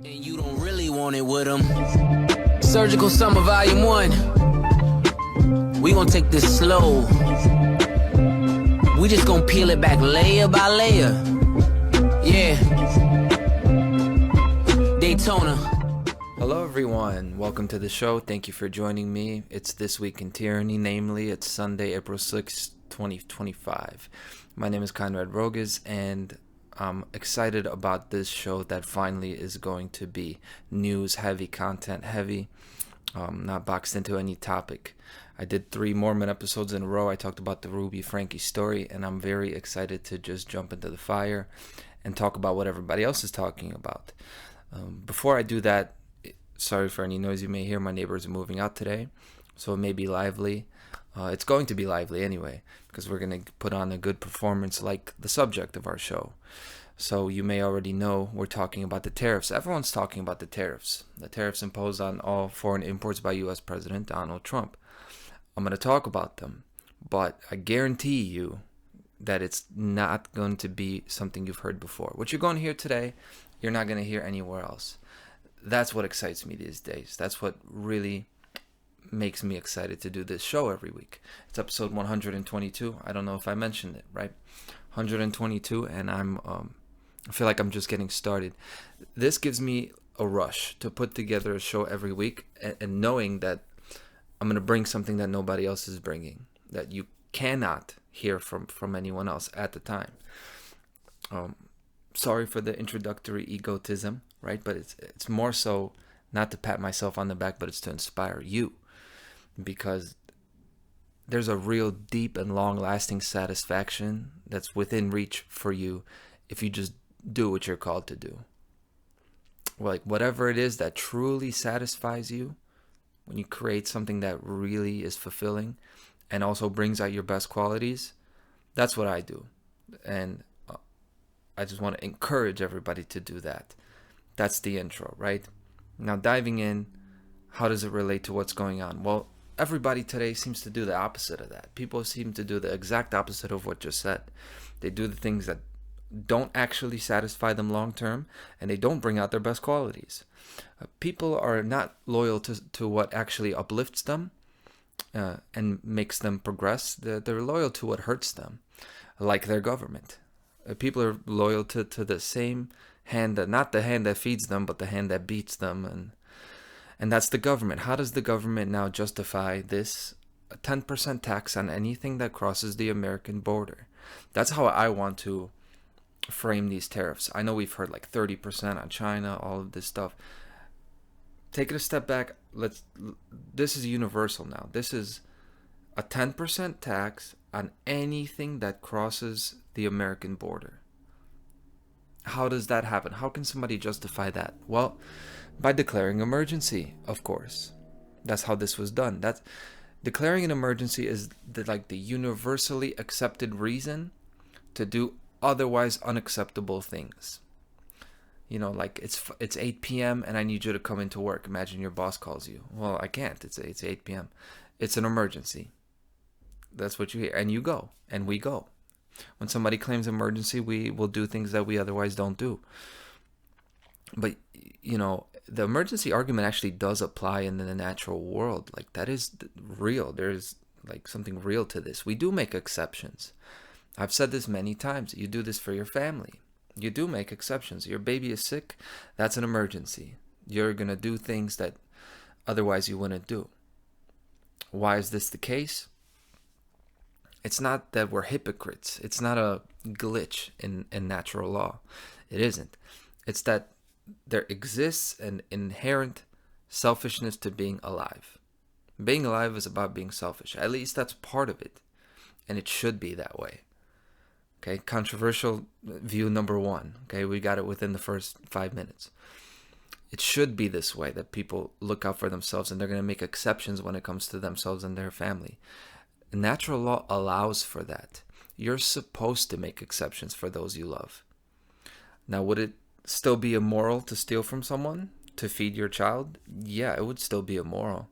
And you don't really want it with them. Surgical Summer Volume 1. We gonna take this slow. We just gonna peel it back layer by layer. Yeah. Daytona. Hello everyone, welcome to the show. Thank you for joining me. It's This Week in Tyranny, namely it's Sunday, April 6th, 2025. My name is Konrad Rogoz and I'm excited about this show that finally is going to be news heavy, content heavy, not boxed into any topic. I did 3 Mormon episodes in a row. I talked about the Ruby Frankie story, and I'm very excited to just jump into the fire and talk about what everybody else is talking about. Before I do that, sorry for any noise you may hear. My neighbors are moving out today, so it may be lively. It's going to be lively anyway, because we're going to put on a good performance like the subject of our show. So you may already know we're talking about the tariffs. Everyone's talking about the tariffs. The tariffs imposed on all foreign imports by U.S. President Donald Trump. I'm going to talk about them, but I guarantee you that it's not going to be something you've heard before. What you're going to hear today, you're not going to hear anywhere else. That's what excites me these days. That's what really makes me excited to do this show every week. It's episode 122. I don't know if I mentioned it, right? 122, and I feel like I'm just getting started. This gives me a rush to put together a show every week, and knowing that I'm going to bring something that nobody else is bringing, that you cannot hear from anyone else at the time. Sorry for the introductory egotism, right? But it's more so not to pat myself on the back, but it's to inspire you, because there's a real deep and long-lasting satisfaction that's within reach for you if you just do what you're called to do. Like whatever it is that truly satisfies you, when you create something that really is fulfilling and also brings out your best qualities, that's what I do. And I just want to encourage everybody to do that. That's the intro, right? Now diving in, how does it relate to what's going on? Well, everybody today seems to do the opposite of that. People seem to do the exact opposite of what just said. They do the things that don't actually satisfy them long term, and they don't bring out their best qualities. People are not loyal to what actually uplifts them and makes them progress. They're loyal to what hurts them, like their government. People are loyal to the same hand, that not the hand that feeds them, but the hand that beats them, and that's the government. How does the government now justify this 10% tax on anything that crosses the American border? That's how I want to frame these tariffs. I know we've heard like 30% on China, all of this stuff. Take it a step back. This is universal now. This is a 10% tax on anything that crosses the American border. How does that happen? How can somebody justify that? Well, by declaring emergency, of course. That's how this was done. That's declaring an emergency is the universally accepted reason to do otherwise unacceptable things. You know, like it's 8 p.m. and I need you to come into work. Imagine your boss calls you. Well, I can't. It's 8 p.m. It's an emergency. That's what you hear. And you go. And we go. When somebody claims emergency, we will do things that we otherwise don't do. But, you know, the emergency argument actually does apply in the natural world. Like, that is real. There's like something real to this. We do make exceptions. I've said this many times. You do this for your family. You do make exceptions. Your baby is sick. That's an emergency. You're going to do things that otherwise you wouldn't do. Why is this the case? It's not that we're hypocrites. It's not a glitch in natural law. It isn't. It's that there exists an inherent selfishness to being alive. Being alive is about being selfish. At least that's part of it. And it should be that way. Okay, controversial view number 1. Okay, we got it within the first 5 minutes. It should be this way, that people look out for themselves and they're going to make exceptions when it comes to themselves and their family. Natural law allows for that. You're supposed to make exceptions for those you love. Now, would it still be immoral to steal from someone to feed your child? Yeah, it would still be immoral.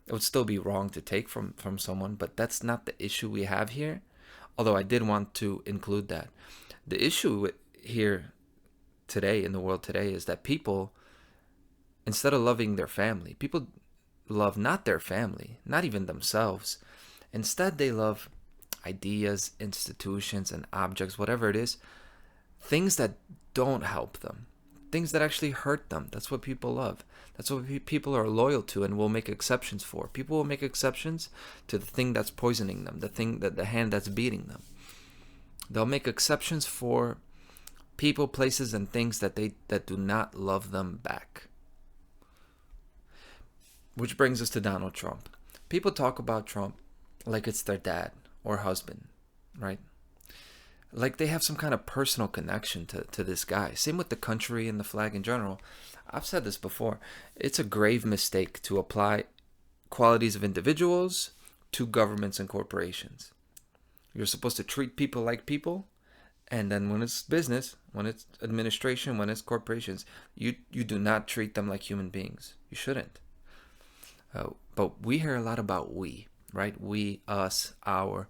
It would still be wrong to take from someone, but that's not the issue we have here. Although I did want to include that. The issue here today, in the world today, is that people instead of loving their family, people love not their family, not even themselves. Instead, they love ideas, institutions, and objects, whatever it is, things that don't help them, things that actually hurt them. That's what people love. That's what people are loyal to and will make exceptions for. People will make exceptions to the thing that's poisoning them, the hand that's beating them. They'll make exceptions for people, places, and things that do not love them back. Which brings us to Donald Trump. People talk about Trump like it's their dad or husband, right? Like they have some kind of personal connection to this guy. Same with the country and the flag in general. I've said this before. It's a grave mistake to apply qualities of individuals to governments and corporations. You're supposed to treat people like people, and then when it's business, when it's administration, when it's corporations, you do not treat them like human beings. You shouldn't. But we hear a lot about we, right? We, us, our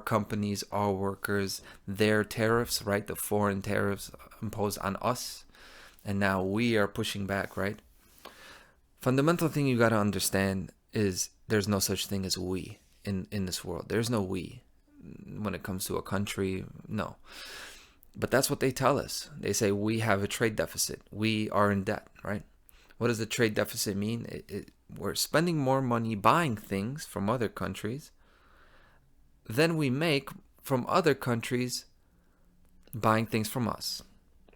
companies, our workers, their tariffs, right? The foreign tariffs imposed on us. And now we are pushing back, right? Fundamental thing you got to understand is there's no such thing as we in this world. There's no we when it comes to a country, no. But that's what they tell us. They say we have a trade deficit. We are in debt, right? What does the trade deficit mean? We're spending more money buying things from other countries than we make from other countries buying things from us.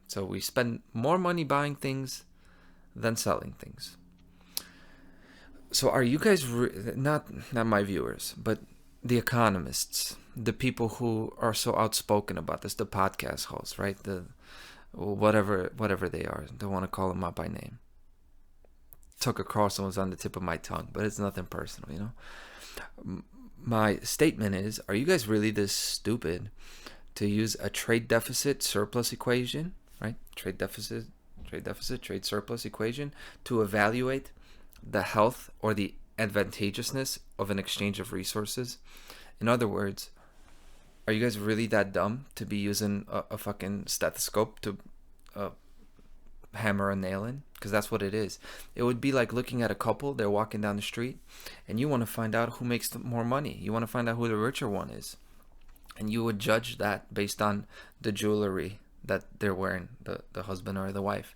So we spend more money buying things than selling things. So are you guys, not my viewers, but the economists, the people who are so outspoken about this, the podcast hosts, right? The whatever they are, don't want to call them out by name. Tucker Carlson was on the tip of my tongue, but it's nothing personal, you know. My statement is, are you guys really this stupid to use a trade deficit surplus equation, right? Trade deficit, trade surplus equation to evaluate the health or the advantageousness of an exchange of resources? In other words, are you guys really that dumb to be using a fucking stethoscope to hammer a nail in? Because that's what it is. It would be like looking at a couple, they're walking down the street, and you want to find out who makes more money. You want to find out who the richer one is. And you would judge that based on the jewelry that they're wearing, the husband or the wife.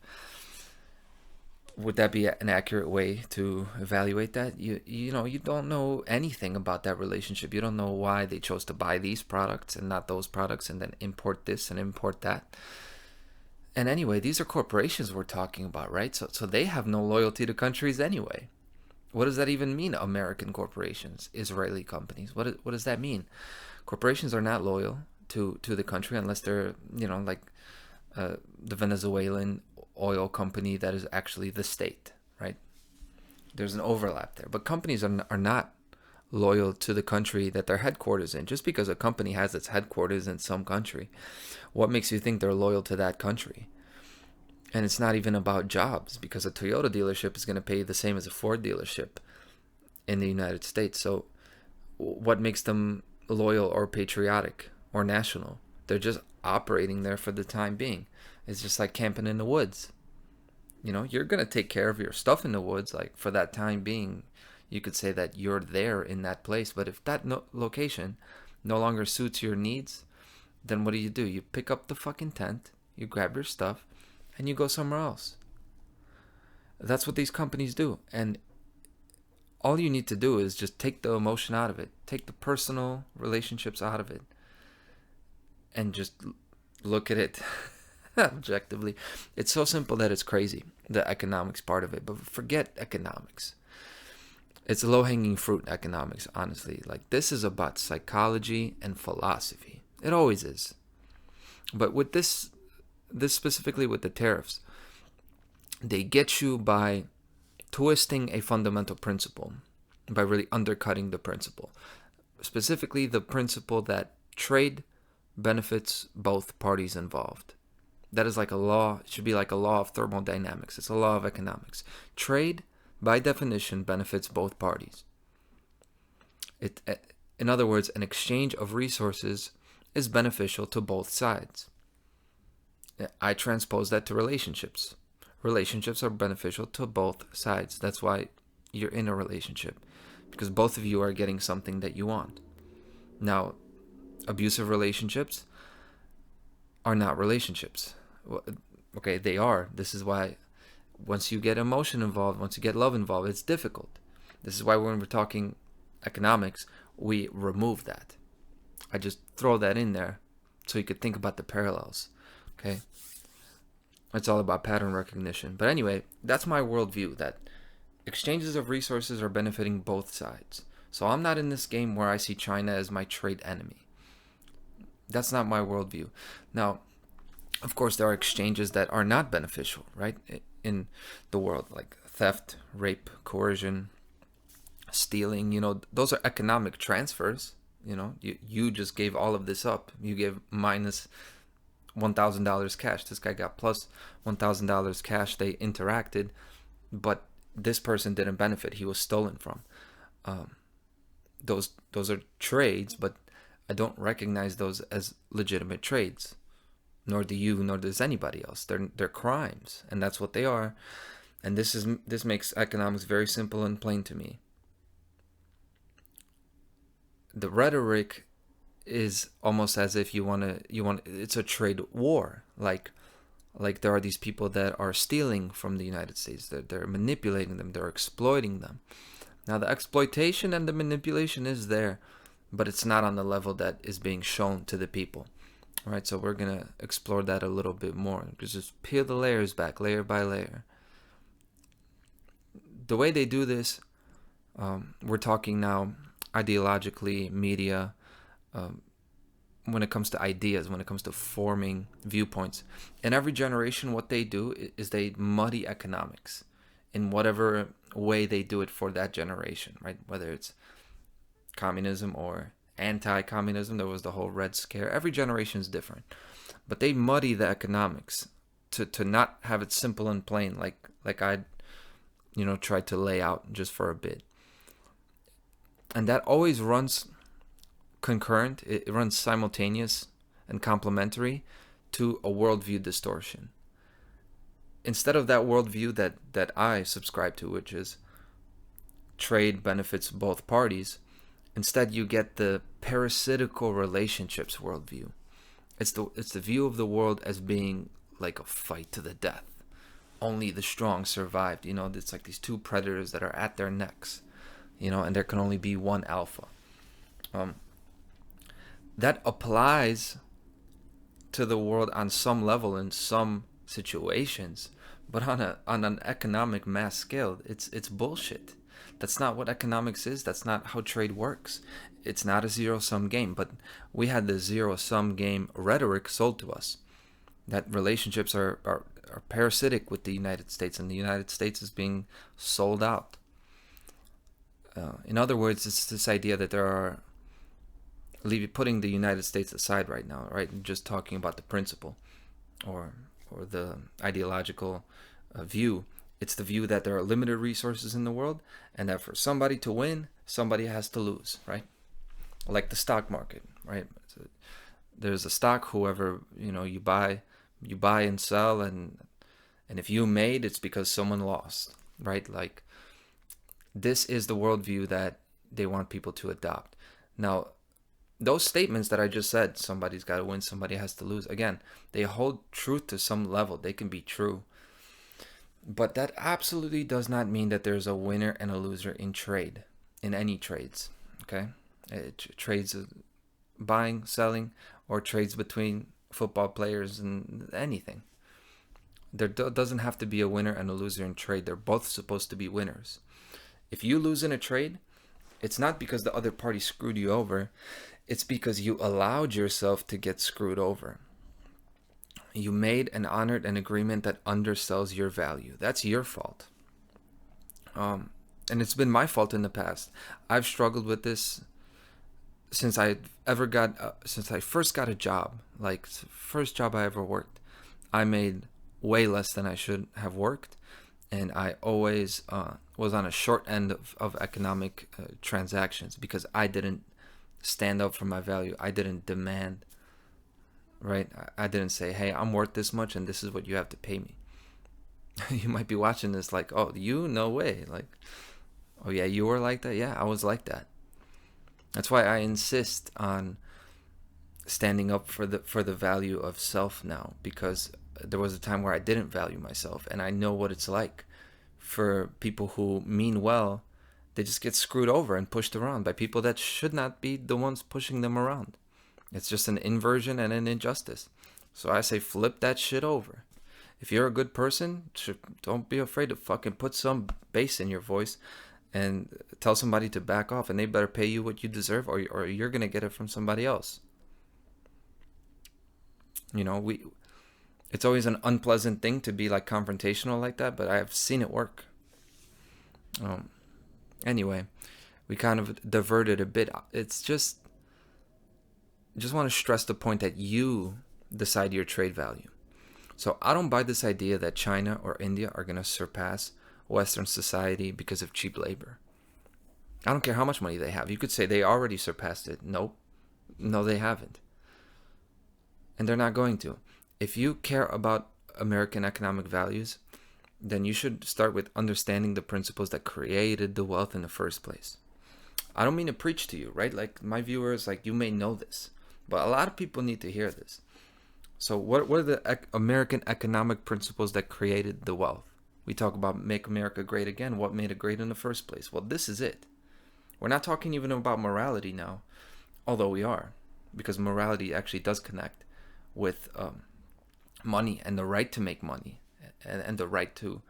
Would that be an accurate way to evaluate that? You know, you don't know anything about that relationship. You don't know why they chose to buy these products and not those products, and then import this and import that. And anyway, these are corporations we're talking about, right? So they have no loyalty to countries anyway. What does that even mean, American corporations, Israeli companies? What does that mean? Corporations are not loyal to the country unless they're, you know, like the Venezuelan oil company that is actually the state, right? There's an overlap there. But companies are not loyal to the country that their headquarters in. Just because a company has its headquarters in some country, what makes you think they're loyal to that country? And it's not even about jobs, because a Toyota dealership is going to pay the same as a Ford dealership in the United States. So what makes them loyal or patriotic or national? They're just operating there for the time being. It's just like camping in the woods. You know, you're going to take care of your stuff in the woods, like for that time being. You could say that you're there in that place. But if that location no longer suits your needs, then what do? You pick up the fucking tent, you grab your stuff, and you go somewhere else. That's what these companies do. And all you need to do is just take the emotion out of it. Take the personal relationships out of it. And just look at it objectively. It's so simple that it's crazy, the economics part of it. But forget economics. It's low-hanging fruit economics, honestly. Like, this is about psychology and philosophy. It always is. But with this specifically with the tariffs, they get you by twisting a fundamental principle, by really undercutting the principle. Specifically, the principle that trade benefits both parties involved. That is like a law. It should be like a law of thermodynamics. It's a law of economics. Trade, by definition, benefits both parties. In other words, an exchange of resources is beneficial to both sides. I transpose that to relationships. relationships are beneficial to both sides. That's why you're in a relationship, because both of you are getting something that you want. Now, abusive relationships are not relationships. Okay, they are. This is why once you get emotion involved, once you get love involved, it's difficult. This is why when we're talking economics, we remove that. I just throw that in there so you could think about the parallels. Okay? It's all about pattern recognition. But anyway, that's my worldview, that exchanges of resources are benefiting both sides. So I'm not in this game where I see China as my trade enemy. That's not my worldview. Now, of course, there are exchanges that are not beneficial, right, in the world, like theft, rape, coercion, stealing. Those are economic transfers. You just gave all of this up. You gave minus $1,000 cash. This guy got plus $1,000 cash. They interacted, but this person didn't benefit. He was stolen from. Those are trades, but I don't recognize those as legitimate trades. Nor do you, nor does anybody else. They're crimes, and that's what they are. And this makes economics very simple and plain to me. The rhetoric is almost as if it's a trade war. Like there are these people that are stealing from the United States. They're manipulating them. They're exploiting them. Now, the exploitation and the manipulation is there, but it's not on the level that is being shown to the people. All right, so we're going to explore that a little bit more. Just peel the layers back, layer by layer. The way they do this, we're talking now ideologically, media, when it comes to ideas, when it comes to forming viewpoints. In every generation, what they do is they muddy economics in whatever way they do it for that generation, right? Whether it's communism or anti-communism, there was the whole Red Scare. Every generation is different, but they muddy the economics to not have it simple and plain, like I tried to lay out just for a bit. And that always runs concurrent. It runs simultaneous and complementary to a worldview distortion. Instead of that worldview that I subscribe to, which is trade benefits both parties, instead you get the parasitical relationships worldview. It's the view of the world as being like a fight to the death. Only the strong survived. It's like these two predators that are at their necks, and there can only be one alpha. That applies to the world on some level in some situations, but on an economic mass scale, it's bullshit. That's not what economics is. That's not how trade works. It's not a zero-sum game, but we had the zero-sum game rhetoric sold to us, that relationships are parasitic with the United States, and the United States is being sold out. In other words, it's this idea that there are, putting the United States aside right now, right, and just talking about the principle or the ideological view. It's the view that there are limited resources in the world, and that for somebody to win, somebody has to lose, right? Like the stock market, right? There's a stock, whoever, you buy and sell, and if you made, it's because someone lost, right? Like, this is the worldview that they want people to adopt. Now, those statements that I just said, somebody's got to win, somebody has to lose, again, they hold truth to some level. They can be true. But that absolutely does not mean that there's a winner and a loser in trade, in any trades, okay? Trades, buying, selling, or trades between football players and anything. There doesn't have to be a winner and a loser in trade. They're both supposed to be winners. If you lose in a trade, it's not because the other party screwed you over. It's because you allowed yourself to get screwed over. You made and honored an agreement that undersells your value. That's your fault. And it's been my fault in the past. I've struggled with this since I first got a job. Like, first job I ever worked, I made way less than I should have worked, and I always was on a short end of economic transactions because I didn't stand up for my value. I didn't demand, right? I didn't say, hey, I'm worth this much and this is what you have to pay me. You might be watching this like, oh, you? No way. Like, oh yeah, you were like that? Yeah, I was like that. That's why I insist on standing up for the value of self now, because there was a time where I didn't value myself, and I know what it's like for people who mean well. They just get screwed over and pushed around by people that should not be the ones pushing them around. It's just an inversion and an injustice. So I say flip that shit over. If you're a good person, don't be afraid to fucking put some bass in your voice and tell somebody to back off, and they better pay you what you deserve, or you're going to get it from somebody else. You know, it's always an unpleasant thing to be like confrontational like that, but I've seen it work. Anyway, we kind of diverted a bit. It's just want to stress the point that you decide your trade value. So I don't buy this idea that China or India are going to surpass Western society because of cheap labor. I don't care how much money they have. You could say they already surpassed it. Nope. No, they haven't. And they're not going to. If you care about American economic values, then you should start with understanding the principles that created the wealth in the first place. I don't mean to preach to you, right? Like my viewers, like you may know this, but a lot of people need to hear this. So what are the American economic principles that created the wealth? We talk about make America great again. What made it great in the first place? Well, this is it. We're not talking even about morality now, although we are, because morality actually does connect with money and the right to make money and the right to,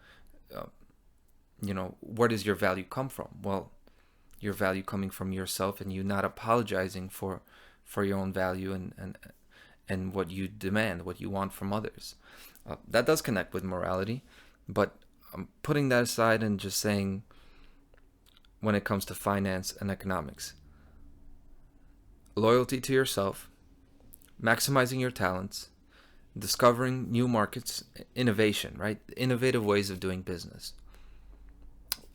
where does your value come from? Well, your value coming from yourself and you not apologizing for your own value and what you demand, what you want from others. That does connect with morality, but I'm putting that aside and just saying when it comes to finance and economics, loyalty to yourself, maximizing your talents, discovering new markets, innovation, right? Innovative ways of doing business.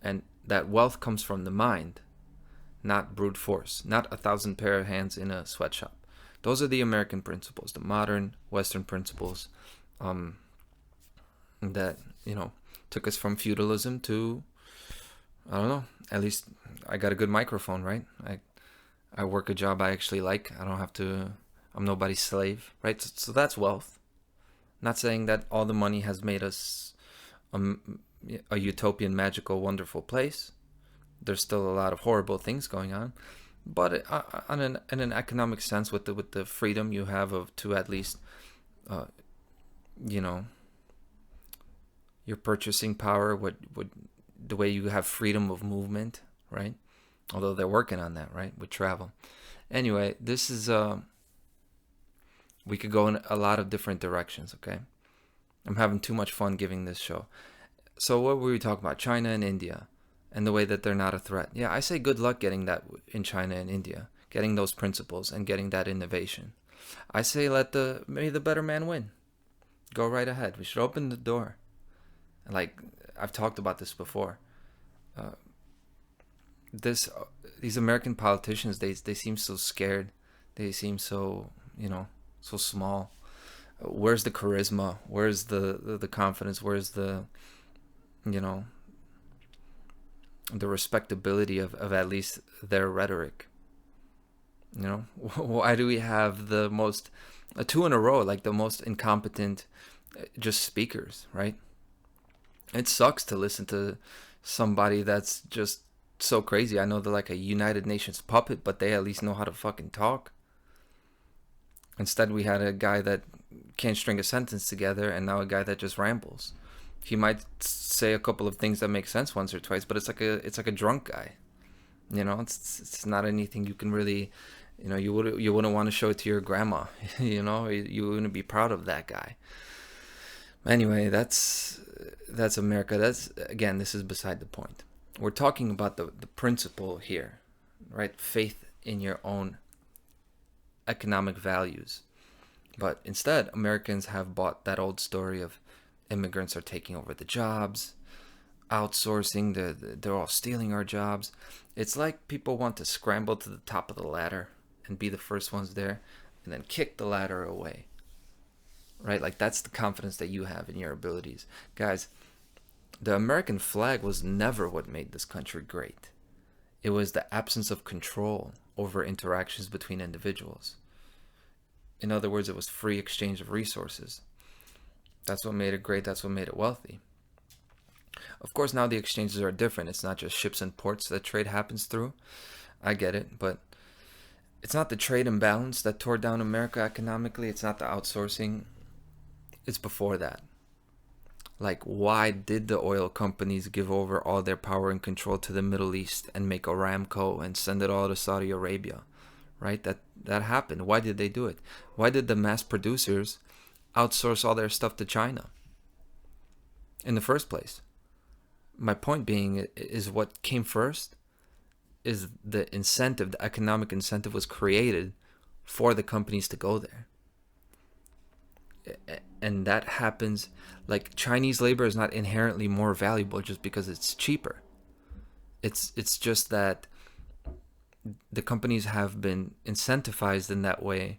And that wealth comes from the mind, not brute force, not 1,000 pair of hands in a sweatshop. Those are the American principles, the modern Western principles that, took us from feudalism to, I don't know, at least I got a good microphone, right? I work a job I actually like. I don't have to, I'm nobody's slave, right? So that's wealth. Not saying that all the money has made us a utopian, magical, wonderful place. There's still a lot of horrible things going on. But in an economic sense, with the freedom you have to at least, your purchasing power, the way you have freedom of movement, right? Although they're working on that, right, with travel. Anyway, this is we could go in a lot of different directions. Okay, I'm having too much fun giving this show. So what were we talking about? China and India. And the way that they're not a threat. Yeah, I say good luck getting that in China and India, getting those principles and getting that innovation. I say may the better man win. Go right ahead. We should open the door. Like I've talked about this before. These American politicians, they seem so scared. They seem so so small. Where's the charisma? Where's the confidence? Where's the the respectability of at least their rhetoric? Why do we have the most two in a row, like the most incompetent just speakers, right? It sucks to listen to somebody that's just so crazy. I know they're like a United Nations puppet, but they at least know how to fucking talk. Instead, we had a guy that can't string a sentence together, and now a guy that just rambles. He might say a couple of things that make sense once or twice, but it's like a drunk guy. It's not anything you can really, you wouldn't want to show it to your grandma. You wouldn't be proud of that guy. Anyway, that's America. This is beside the point. We're talking about the principle here, right? Faith in your own economic values. But instead, Americans have bought that old story of immigrants are taking over the jobs, outsourcing, they're all stealing our jobs. It's like people want to scramble to the top of the ladder and be the first ones there and then kick the ladder away. Right? Like that's the confidence that you have in your abilities. Guys, The American flag was never what made this country great. It was the absence of control over interactions between individuals. In other words, it was free exchange of resources. That's what made it great. That's what made it wealthy. Of course, now the exchanges are different. It's not just ships and ports that trade happens through. I get it, but it's not the trade imbalance that tore down America economically. It's not the outsourcing. It's before that. Like, why did the oil companies give over all their power and control to the Middle East and make Aramco and send it all to Saudi Arabia? Right? That happened. Why did they do it? Why did the mass producers outsource all their stuff to China in the first place? My point being is what came first is the incentive, the economic incentive was created for the companies to go there. And that happens, like, Chinese labor is not inherently more valuable just because it's cheaper. It's just that the companies have been incentivized in that way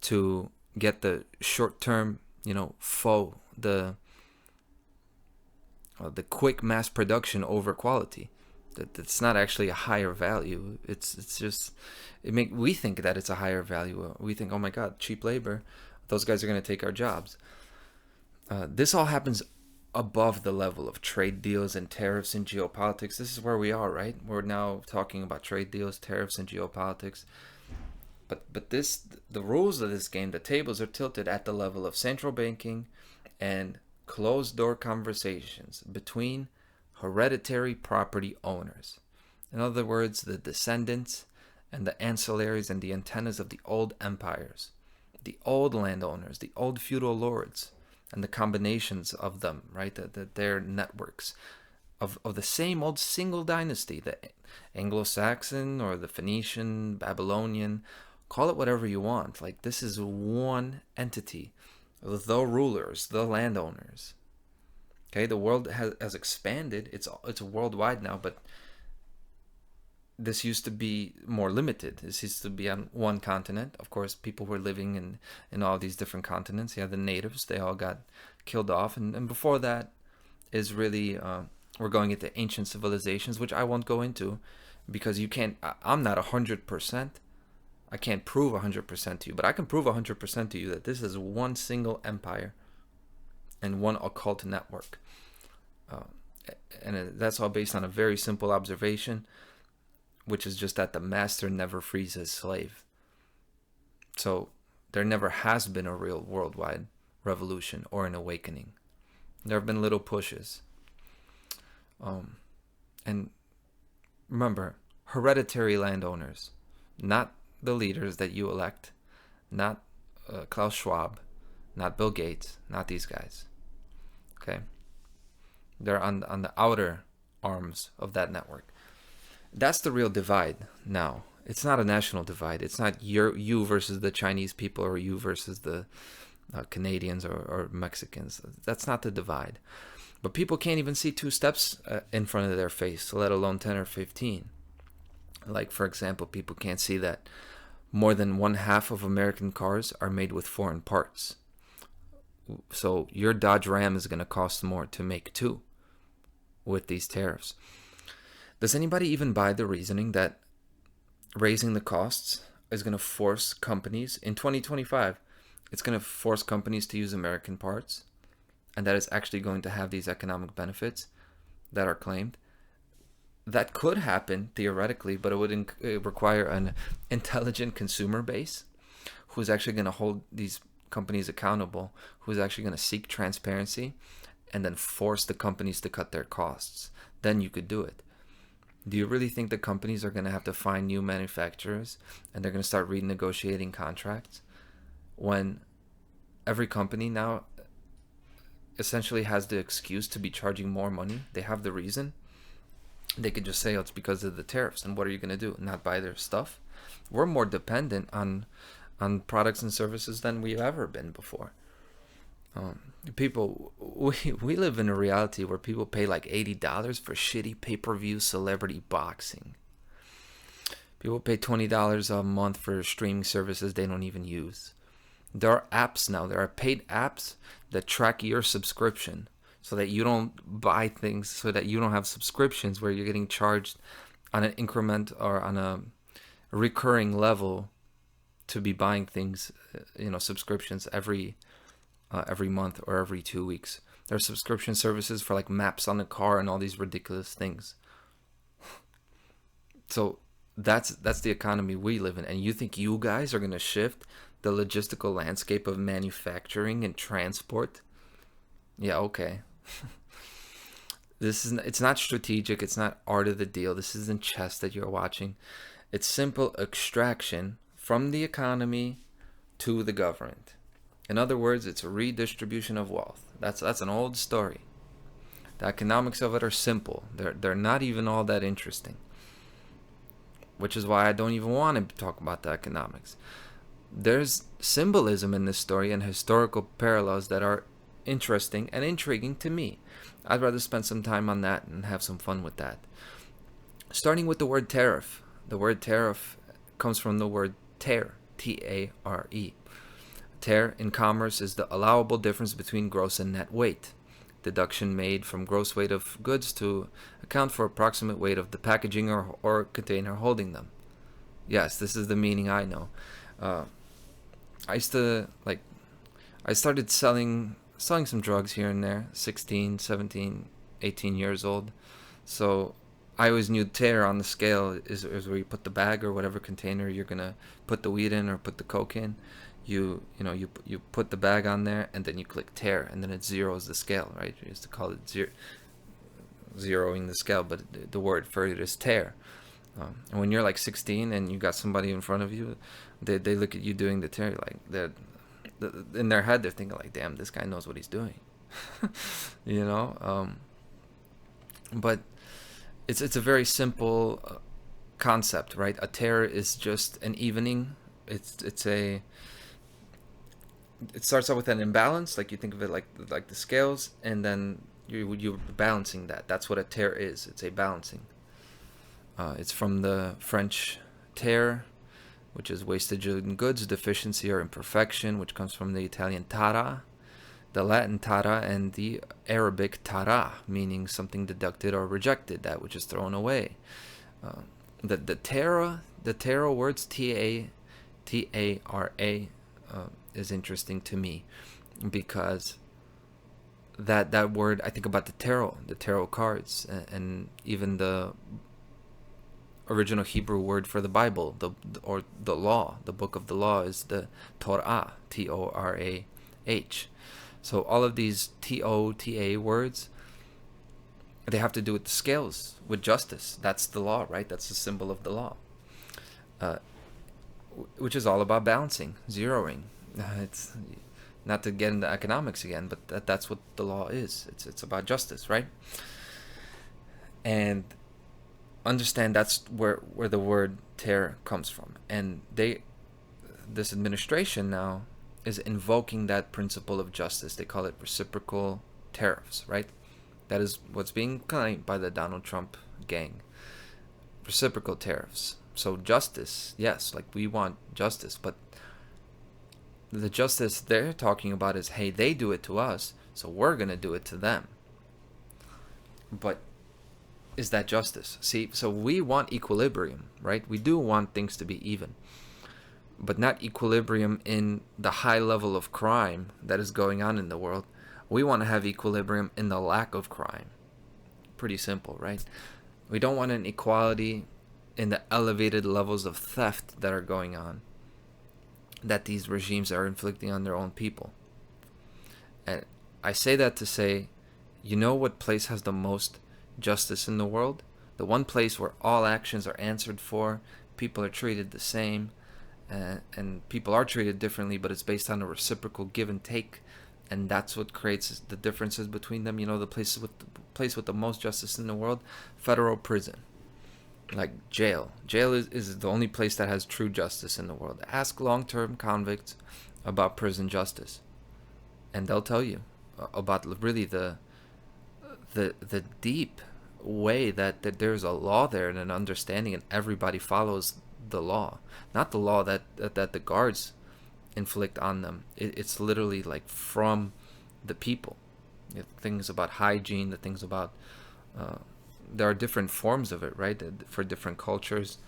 to get the short-term, the quick mass production over quality. That's not actually a higher value. It's just we think that it's a higher value. We think, oh my God, cheap labor. Those guys are going to take our jobs. This all happens above the level of trade deals and tariffs and geopolitics. This is where we are, right? We're now talking about trade deals, tariffs, and geopolitics. But the rules of this game, the tables are tilted at the level of central banking and closed-door conversations between hereditary property owners. In other words, the descendants and the ancillaries and the antennas of the old empires, the old landowners, the old feudal lords, and the combinations of them, right? Their networks of the same old single dynasty, the Anglo-Saxon or the Phoenician, Babylonian, call it whatever you want. Like, this is one entity, the rulers, the landowners. Okay, the world has expanded. It's worldwide now, but this used to be more limited. This used to be on one continent. Of course, people were living in all these different continents. You have the natives. They all got killed off. And before that is really, we're going into ancient civilizations, which I won't go into because I'm not 100%. I can't prove 100% to you, but I can prove 100% to you that this is one single empire and one occult network. And that's all based on a very simple observation, which is just that the master never frees his slave. So there never has been a real worldwide revolution or an awakening. There have been little pushes. And remember, hereditary landowners, not the leaders that you elect, not Klaus Schwab, not Bill Gates, not these guys. Okay? They're on the outer arms of that network. That's the real divide now. It's not a national divide. It's not you versus the Chinese people or you versus the Canadians or Mexicans. That's not the divide. But people can't even see 2 steps in front of their face, let alone 10 or 15. Like, for example, people can't see that more than 1/2 of American cars are made with foreign parts. So your Dodge Ram is going to cost more to make too with these tariffs. Does anybody even buy the reasoning that raising the costs is going to force companies in 2025? It's going to force companies to use American parts, and that is actually going to have these economic benefits that are claimed. That could happen theoretically, but it would require an intelligent consumer base who's actually going to hold these companies accountable, who's actually going to seek transparency and then force the companies to cut their costs. Then you could do it. Do you really think the companies are going to have to find new manufacturers and they're going to start renegotiating contracts when every company now essentially has the excuse to be charging more money? They have the reason. They could just say, oh, it's because of the tariffs. And what are you going to do? Not buy their stuff? We're more dependent on products and services than we've ever been before. People, we live in a reality where people pay like $80 for shitty pay-per-view celebrity boxing. People pay $20 a month for streaming services they don't even use. There are apps now. There are paid apps that track your subscription so that you don't buy things, so that you don't have subscriptions where you're getting charged on an increment or on a recurring level to be buying things, subscriptions every month or every 2 weeks. There are subscription services for like maps on the car and all these ridiculous things. So that's the economy we live in. And you think you guys are going to shift the logistical landscape of manufacturing and transport? Yeah, okay. It's not strategic. It's not art of the deal. This isn't chess that you're watching. It's simple extraction from the economy to the government. In other words, it's a redistribution of wealth. That's an old story. The economics of it are simple. They're not even all that interesting. Which is why I don't even want to talk about the economics. There's symbolism in this story and historical parallels that are interesting and intriguing to me. I'd rather spend some time on that and have some fun with that. Starting with the word tariff. The word tariff comes from the word Tare, T-A-R-E. Tare in commerce is the allowable difference between gross and net weight. Deduction made from gross weight of goods to account for approximate weight of the packaging or container holding them. Yes, this is the meaning I know. I started selling some drugs here and there, 16, 17, 18 years old. So I always knew Tare on the scale is where you put the bag or whatever container you're gonna put the weed in or put the coke in. You put the bag on there and then you click Tare and then it zeroes the scale, right? You used to call it zeroing the scale, but the word for it is Tare. And when you're like 16 and you got somebody in front of you, they look at you doing the Tare, like in their head they're thinking like, damn, this guy knows what he's doing. But it's a very simple concept, right? A Tare is just an evening. It starts out with an imbalance, like you think of it like the scales, and then you're balancing that. That's what a Tare is. It's a balancing. It's from the French Tare, which is wastage in goods, deficiency or imperfection, which comes from the Italian Tara, the Latin Tara, and the Arabic Tara, meaning something deducted or rejected, that which is thrown away. The Tara words, T-A-R-A, is interesting to me because that word, I think about the tarot cards, and even the original Hebrew word for the Bible, the law, the book of the law is the Torah, T-O-R-A-H. So all of these T-O-T-A words, they have to do with the scales, with justice. That's the law, right? That's the symbol of the law, which is all about balancing, zeroing. It's not to get into economics again, but that's what the law is. It's about justice, right? And understand that's where the word Tare comes from. And this administration now is invoking that principle of justice. They call it reciprocal tariffs, right? That is what's being claimed by the Donald Trump gang. Reciprocal tariffs. So justice, yes, like we want justice, but the justice they're talking about is, hey, they do it to us, so we're going to do it to them. But is that justice? See, so we want equilibrium, right? We do want things to be even, but not equilibrium in the high level of crime that is going on in the world. We want to have equilibrium in the lack of crime. Pretty simple, right? We don't want an equality in the elevated levels of theft that are going on, that these regimes are inflicting on their own people. And I say that to say, you know what place has the most justice in the world? The one place where all actions are answered for, people are treated the same, and people are treated differently, but it's based on a reciprocal give and take, and that's what creates the differences between them. You know, the place with the most justice in the world, federal prison. Like jail. Jail is the only place that has true justice in the world. Ask long-term convicts about prison justice, and they'll tell you about really the deep way that there's a law there and an understanding, and everybody follows the law, not the law that the guards inflict on them. It's literally like from the people. things about hygiene, the things about there are different forms of it, right? For different cultures.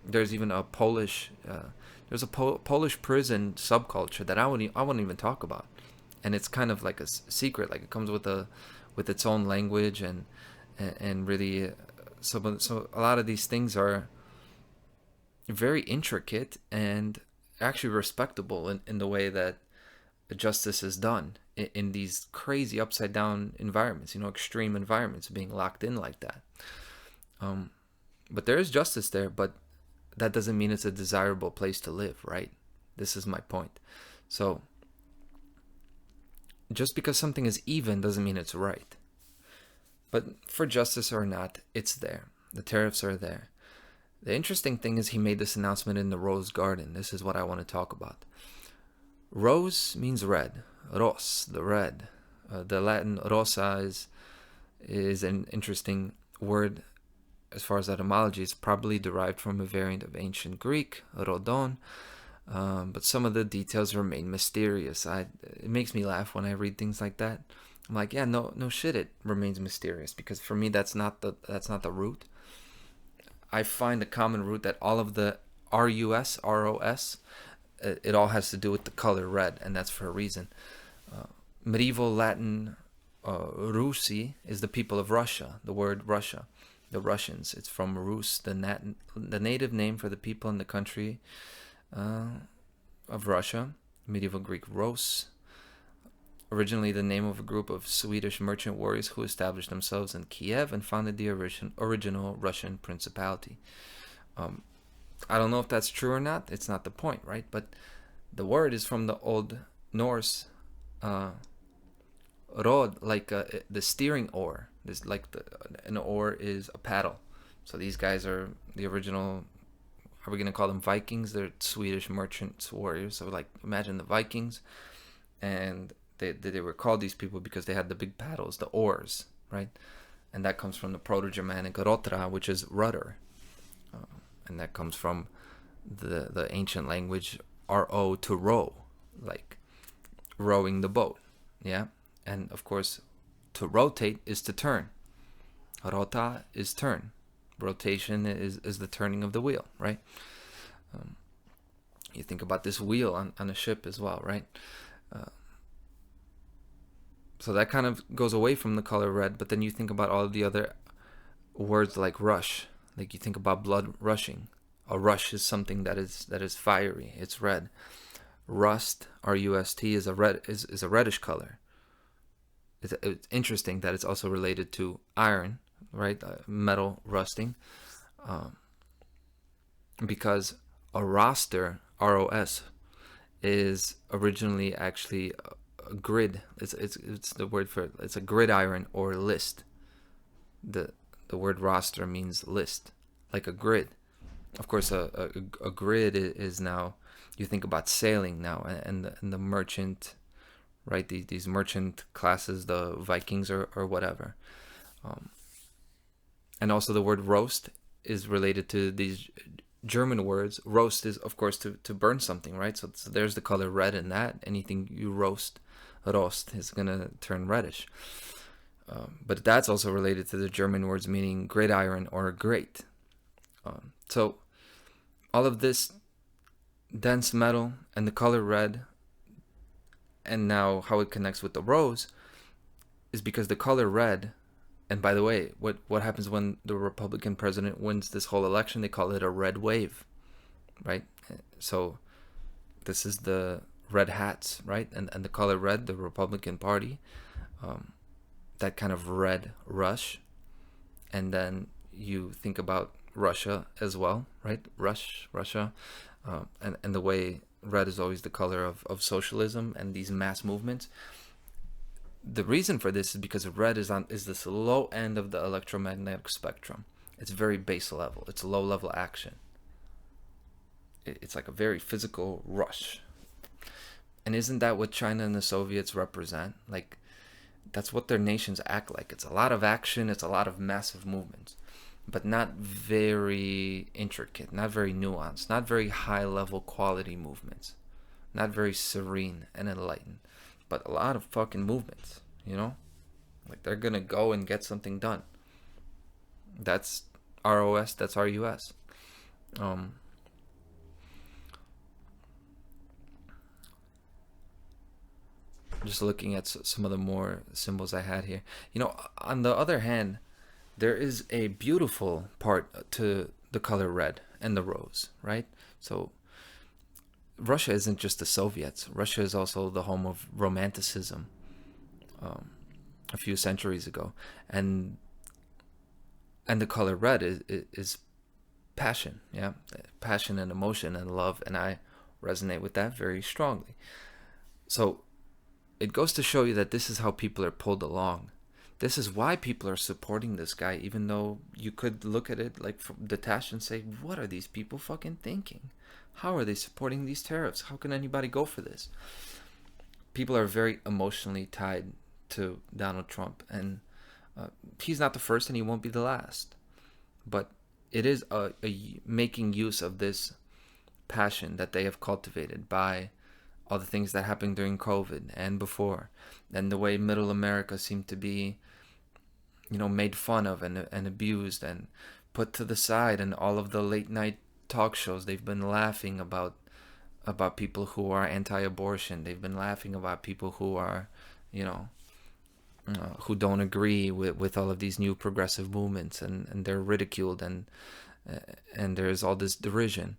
There's even a Polish there's a Polish prison subculture that I wouldn't even talk about, and it's kind of like a secret. Like it comes with its own language and really so a lot of these things are very intricate and actually respectable in the way that justice is done in these crazy upside down environments, extreme environments, being locked in like that. But there is justice there, but that doesn't mean it's a desirable place to live, right? This is my point. So just because something is even doesn't mean it's right. But for justice or not, it's there. The tariffs are there. The interesting thing is he made this announcement in the Rose Garden. This is what I want to talk about. Rose means red. Ros, the red. The Latin rosa is an interesting word as far as etymology. It's probably derived from a variant of ancient Greek, rodon. But some of the details remain mysterious. It makes me laugh when I read things like that. I'm like, yeah, no shit, it remains mysterious, because for me that's not the root. I find a common root that all of the RUS, ROS, it all has to do with the color red, and that's for a reason. Medieval Latin Rusi is the people of Russia, the word Russia, the Russians. It's from Rus, the native name for the people in the country of Russia. Medieval Greek Ros, originally the name of a group of Swedish merchant warriors who established themselves in Kiev and founded the original Russian principality. I don't know if that's true or not. It's not the point, right? But the word is from the Old Norse rod, like the steering oar. This an oar is a paddle. So these guys are the original. Are we gonna call them Vikings? They're Swedish merchants, warriors. So like imagine the Vikings, and they were called these people because they had the big paddles, the oars, right? And that comes from the Proto-Germanic rotra, which is rudder. And that comes from the ancient language ro, to row, like rowing the boat, yeah? And of course, to rotate is to turn. Rota is turn. Rotation is the turning of the wheel, right? You think about this wheel on a ship as well, right? So that kind of goes away from the color red, but then you think about all of the other words like rush. Like you think about blood rushing. A rush is something that is fiery. It's red. Rust, R-U-S-T, is a reddish color. It's interesting that it's also related to iron, right? Metal rusting, because a roster, R-O-S, is originally actually a grid. It's the word for it. It's a gridiron or list. The word roster means list, like a grid. Of course, a grid is now, you think about sailing now, and the merchant, right? These merchant classes, the Vikings or whatever. And also the word roast is related to these German words. Roast is, of course, to burn something, right? So there's the color red in that. Anything you roast is going to turn reddish. But that's also related to the German words meaning gridiron or grate. So all of this dense metal and the color red, and now how it connects with the rose, is because the color red. And by the way, what happens when the Republican president wins this whole election? They call it a red wave, right? So this is the red hats, right? And the color red, the Republican Party, that kind of red rush. And then you think about Russia as well, right? Russia, and the way red is always the color of socialism and these mass movements. The reason for this is because red is this low end of the electromagnetic spectrum. It's very base level. It's low level action. It's like a very physical rush. And isn't that what China and the Soviets represent? Like, that's what their nations act like. It's a lot of action. It's a lot of massive movements, but not very intricate, not very nuanced, not very high level quality movements, not very serene and enlightened, but a lot of fucking movements, you know? Like, they're gonna go and get something done. That's ROS, that's RUS. Just looking at some of the more symbols I had here. You know, on the other hand, there is a beautiful part to the color red and the rose, right? So Russia isn't just the Soviets. Russia is also the home of Romanticism a few centuries ago, and the color red is passion, yeah, passion and emotion and love, and I resonate with that very strongly. So it goes to show you that this is how people are pulled along. This is why people are supporting this guy, even though you could look at it like from detached and say, what are these people fucking thinking? How are they supporting these tariffs? How can anybody go for this? People are very emotionally tied to Donald Trump, and he's not the first and he won't be the last. But it is a making use of this passion that they have cultivated by all the things that happened during COVID and before, and the way middle America seemed to be, made fun of and abused and put to the side, and all of the late night talk shows, they've been laughing about people who are anti-abortion. They've been laughing about people who are, who don't agree with all of these new progressive movements, and they're ridiculed, and there's all this derision.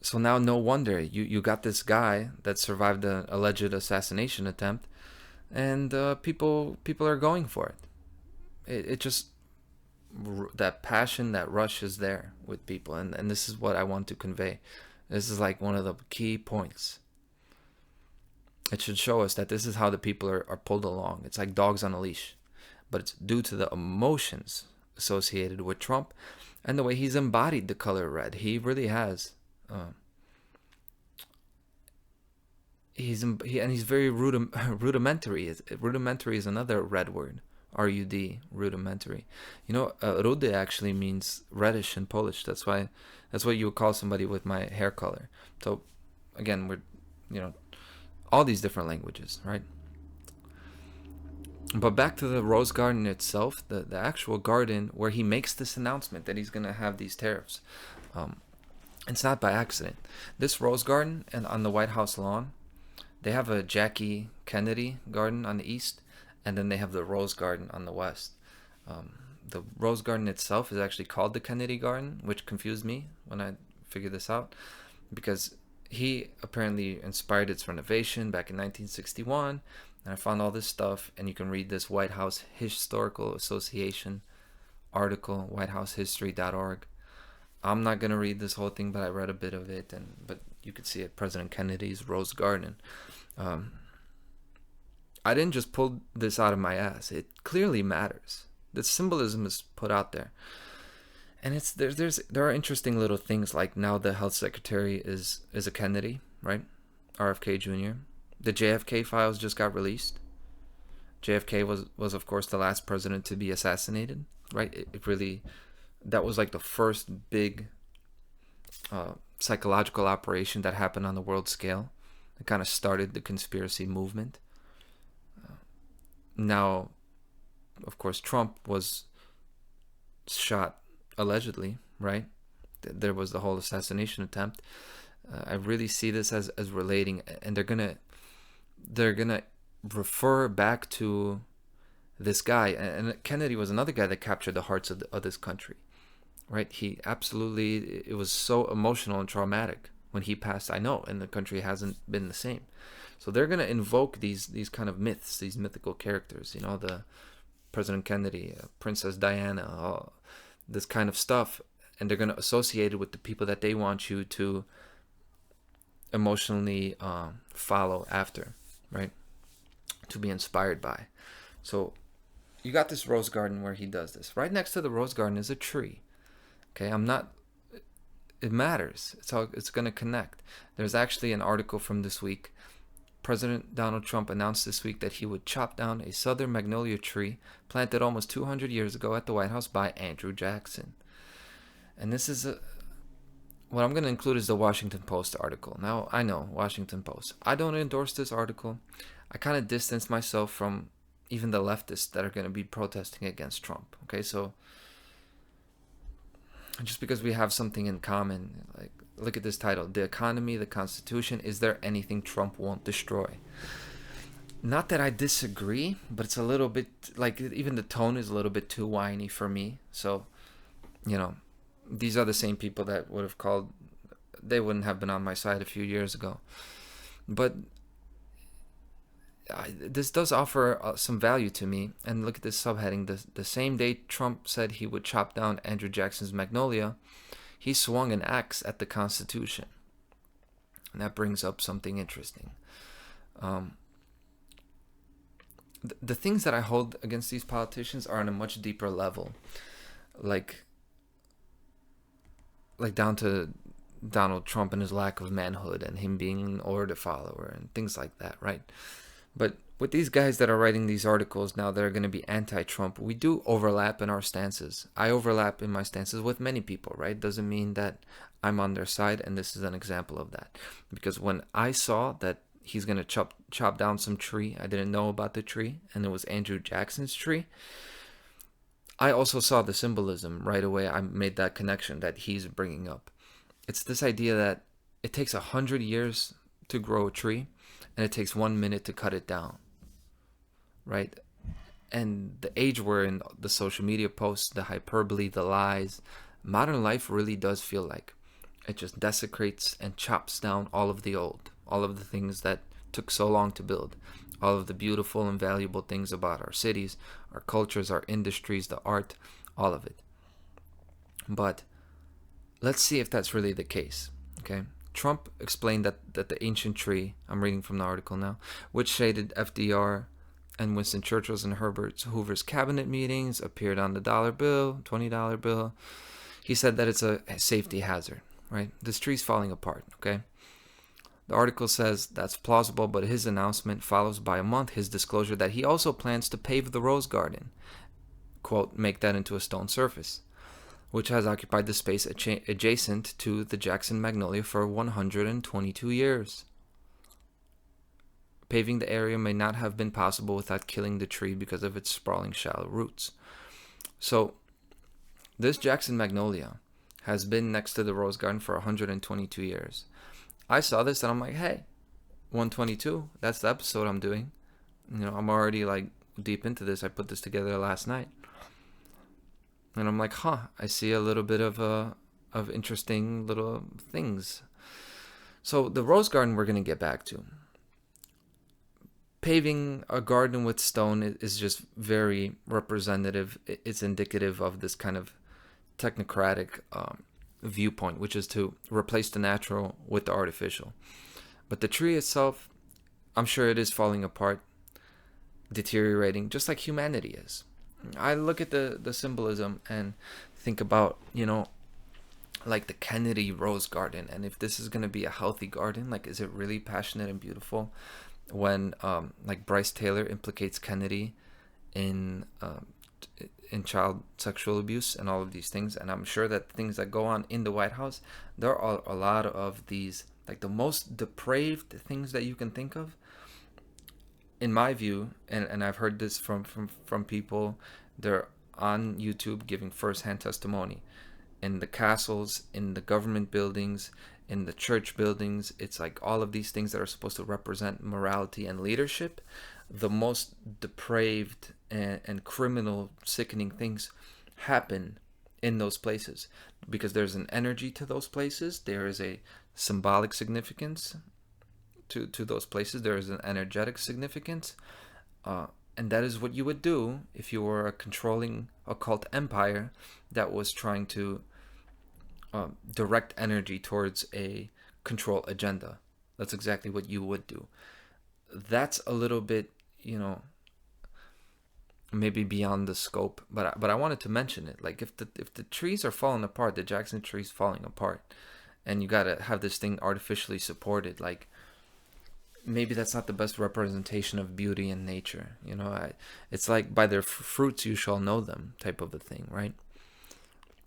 So now, no wonder you got this guy that survived an alleged assassination attempt, and people are going for it. It just, that passion, that rush is there with people, and this is what I want to convey. This is like one of the key points. It should show us that this is how the people are pulled along. It's like dogs on a leash, but it's due to the emotions associated with Trump and the way he's embodied the color red. He really has. He's very rudimentary. Rudimentary is another red word. RUD, rudimentary. Rudy actually means reddish in Polish. That's what you would call somebody with my hair color. So again, we're, all these different languages, right? But back to the rose garden itself, the actual garden where he makes this announcement that he's going to have these tariffs. It's not by accident. This rose garden and on the White House lawn, they have a Jackie Kennedy garden on the east, and then they have the rose garden on the west. The rose garden itself is actually called the Kennedy garden, which confused me when I figured this out, because he apparently inspired its renovation back in 1961, and I found all this stuff, and you can read this White House Historical Association article, whitehousehistory.org. I'm not going to read this whole thing, but I read a bit of it, but you could see it, President Kennedy's Rose Garden. I didn't just pull this out of my ass. It clearly matters. The symbolism is put out there. And there are interesting little things, like now the health secretary is a Kennedy, right? RFK Jr. The JFK files just got released. JFK was of course the last president to be assassinated, right? It really, that was like the first big psychological operation that happened on the world scale. It kind of started the conspiracy movement. Now, of course, Trump was shot allegedly, right? There was the whole assassination attempt. I really see this as relating, and they're gonna refer back to this guy. And Kennedy was another guy that captured the hearts of this country, right? He absolutely, it was so emotional and traumatic when he passed. I know, and the country hasn't been the same. So they're gonna invoke these kind of myths, these mythical characters. The President Kennedy, Princess Diana, all this kind of stuff, and they're going to associate it with the people that they want you to emotionally follow after, right? To be inspired by. So you got this rose garden where he does this. Right next to the rose garden is a tree. Okay, it matters. It's going to connect. There's actually an article from this week. President Donald Trump announced this week that he would chop down a southern magnolia tree planted almost 200 years ago at the White House by Andrew Jackson. And this is what I'm going to include is the Washington Post article. Now, I know, Washington Post. I don't endorse this article. I kind of distance myself from even the leftists that are going to be protesting against Trump. Okay, so just because we have something in common, like, look at this title: The Economy, the Constitution. Is there anything Trump won't destroy? Not that I disagree, but it's a little bit, like, even the tone is a little bit too whiny for me. So, these are the same people that would have called, they wouldn't have been on my side a few years ago. But this does offer some value to me. And look at this subheading: the same day Trump said he would chop down Andrew Jackson's magnolia, he swung an axe at the Constitution. And that brings up something interesting. The things that I hold against these politicians are on a much deeper level, like down to Donald Trump and his lack of manhood and him being an order follower and things like that, right? But with these guys that are writing these articles now that are going to be anti-Trump, we do overlap in our stances. I overlap in my stances with many people, right? Doesn't mean that I'm on their side, and this is an example of that. Because when I saw that he's going to chop down some tree, I didn't know about the tree, and it was Andrew Jackson's tree, I also saw the symbolism right away. I made that connection that he's bringing up. It's this idea that it takes 100 years to grow a tree, and it takes 1 minute to cut it down, right? And the age we're in, the social media posts, the hyperbole, the lies, modern life really does feel like it just desecrates and chops down all of the old, all of the things that took so long to build, all of the beautiful and valuable things about our cities, our cultures, our industries, the art, all of it. But let's see if that's really the case, okay? Trump explained that the ancient tree, I'm reading from the article now, which shaded FDR and Winston Churchill's and Herbert Hoover's cabinet meetings, appeared on the dollar bill, $20 bill. He said that it's a safety hazard, right? This tree's falling apart, okay? The article says that's plausible, but his announcement follows by a month his disclosure that he also plans to pave the Rose Garden, quote, make that into a stone surface, which has occupied the space adjacent to the Jackson Magnolia for 122 years. Paving the area may not have been possible without killing the tree because of its sprawling shallow roots. So, this Jackson Magnolia has been next to the Rose Garden for 122 years. I saw this and I'm like, hey, 122, that's the episode I'm doing. I'm already like deep into this. I put this together last night. And I'm like, I see a little bit of interesting little things. So the Rose Garden we're going to get back to. Paving a garden with stone is just very representative. It's indicative of this kind of technocratic viewpoint, which is to replace the natural with the artificial. But the tree itself, I'm sure it is falling apart, deteriorating, just like humanity is. I look at the symbolism and think about, like the Kennedy Rose Garden, and if this is going to be a healthy garden, like, is it really passionate and beautiful when like Bryce Taylor implicates Kennedy in child sexual abuse and all of these things? And I'm sure that things that go on in the White House, there are a lot of these, like, the most depraved things that you can think of, in my view, and I've heard this from people. They're on YouTube giving first-hand testimony. In the castles, in the government buildings, in the church buildings, it's like all of these things that are supposed to represent morality and leadership. The most depraved and criminal, sickening things happen in those places because there's an energy to those places. There is a symbolic significance to those places. There is an energetic significance. And that is what you would do if you were a controlling occult empire that was trying to direct energy towards a control agenda. That's exactly what you would do. That's a little bit, maybe beyond the scope, but I wanted to mention it. Like, if the trees are falling apart, the Jackson tree's falling apart, and you gotta have this thing artificially supported, like, maybe that's not the best representation of beauty in nature. It's like, by their fruits you shall know them type of a thing, right?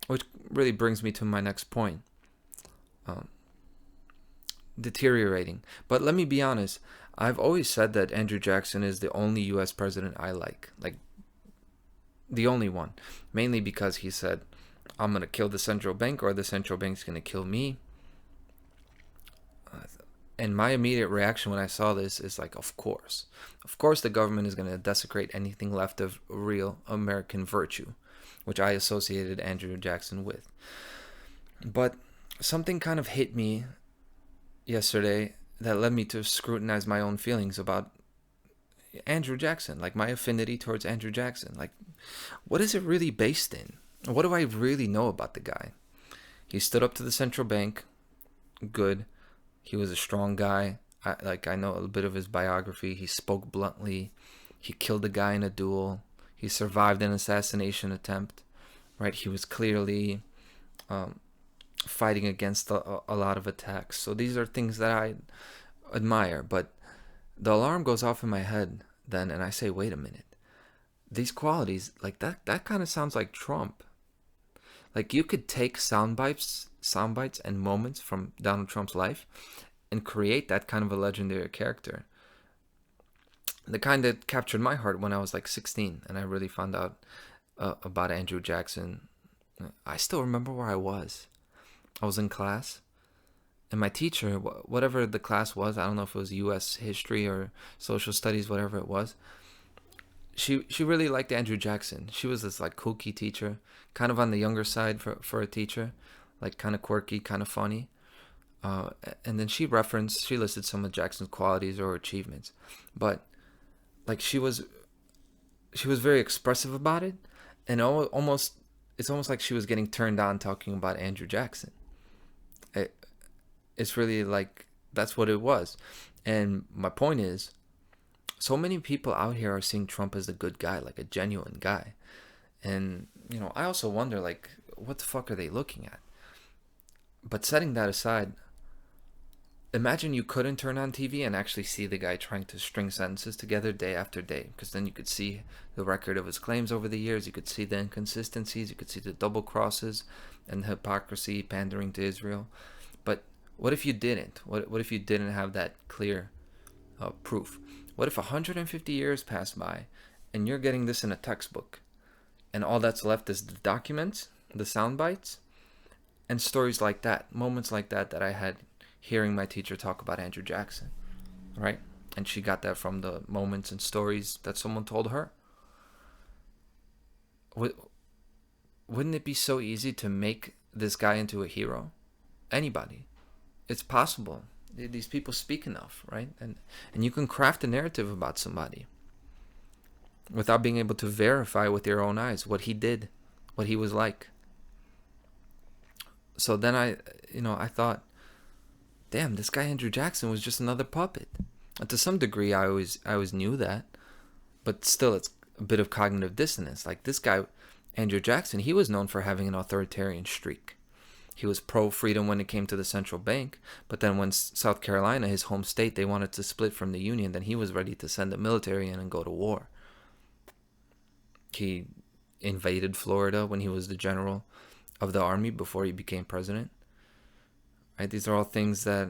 Which really brings me to my next point. Deteriorating. But let me be honest, I've always said that Andrew Jackson is the only U.S. president I like the only one, mainly because he said, I'm going to kill the central bank or the central bank's going to kill me. And my immediate reaction when I saw this is like, of course the government is going to desecrate anything left of real American virtue, which I associated Andrew Jackson with. But something kind of hit me yesterday that led me to scrutinize my own feelings about Andrew Jackson, like my affinity towards Andrew Jackson. Like, what is it really based in? What do I really know about the guy? He stood up to the central bank. Good. He was a strong guy. I know a bit of his biography. He spoke bluntly. He killed a guy in a duel. He survived an assassination attempt. Right? He was clearly fighting against a lot of attacks. So these are things that I admire. But the alarm goes off in my head then, and I say, wait a minute. These qualities, like that kind of sounds like Trump. Like, you could take sound bites and moments from Donald Trump's life and create that kind of a legendary character. The kind that captured my heart when I was like 16 and I really found out about Andrew Jackson. I still remember where I was. I was in class, and my teacher, whatever the class was, I don't know if it was U.S. history or social studies, whatever it was, she really liked Andrew Jackson. She was this like kooky teacher, kind of on the younger side for a teacher, like kind of quirky, kind of funny. And then she listed some of Jackson's qualities or achievements, but like she was very expressive about it, and it's almost like she was getting turned on talking about Andrew Jackson. It's really like that's what it was. And my point is, so many people out here are seeing Trump as a good guy, like a genuine guy. And, I also wonder, like, what the fuck are they looking at? But setting that aside, imagine you couldn't turn on TV and actually see the guy trying to string sentences together day after day, because then you could see the record of his claims over the years. You could see the inconsistencies. You could see the double crosses and the hypocrisy, pandering to Israel. But what if you didn't? What if you didn't have that clear proof? What if 150 years pass by and you're getting this in a textbook, and all that's left is the documents, the sound bites, and stories like that, moments like that I had hearing my teacher talk about Andrew Jackson, right? And she got that from the moments and stories that someone told her. Wouldn't it be so easy to make this guy into a hero? Anybody. It's possible. These people speak enough, right? And you can craft a narrative about somebody without being able to verify with your own eyes what he did, what he was like. So then I thought, damn, this guy Andrew Jackson was just another puppet. And to some degree, I always knew that, but still, it's a bit of cognitive dissonance. Like, this guy, Andrew Jackson, he was known for having an authoritarian streak. He was pro-freedom when it came to the central bank, but then when South Carolina, his home state, they wanted to split from the Union, then he was ready to send the military in and go to war. He invaded Florida when he was the general of the army before he became president. Right? These are all things that,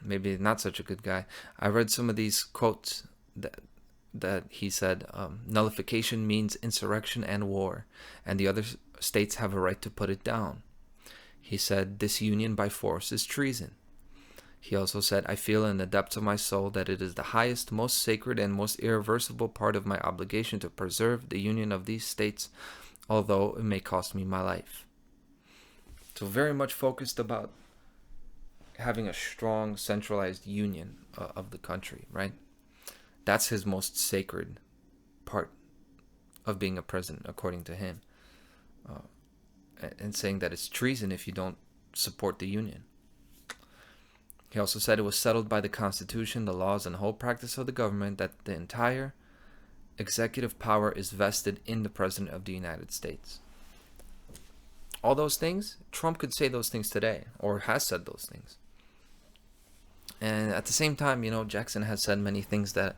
maybe not such a good guy. I read some of these quotes that he said, nullification means insurrection and war, and the other states have a right to put it down. He said, disunion by force is treason. He also said, I feel in the depths of my soul that it is the highest, most sacred, and most irreversible part of my obligation to preserve the union of these states, although it may cost me my life. So very much focused about having a strong, centralized union of the country, right? That's his most sacred part of being a president, according to him. And saying that it's treason if you don't support the union. He also said it was settled by the Constitution, the laws, and the whole practice of the government that the entire executive power is vested in the President of the United States. All those things, Trump could say those things today, or has said those things. And at the same time, Jackson has said many things that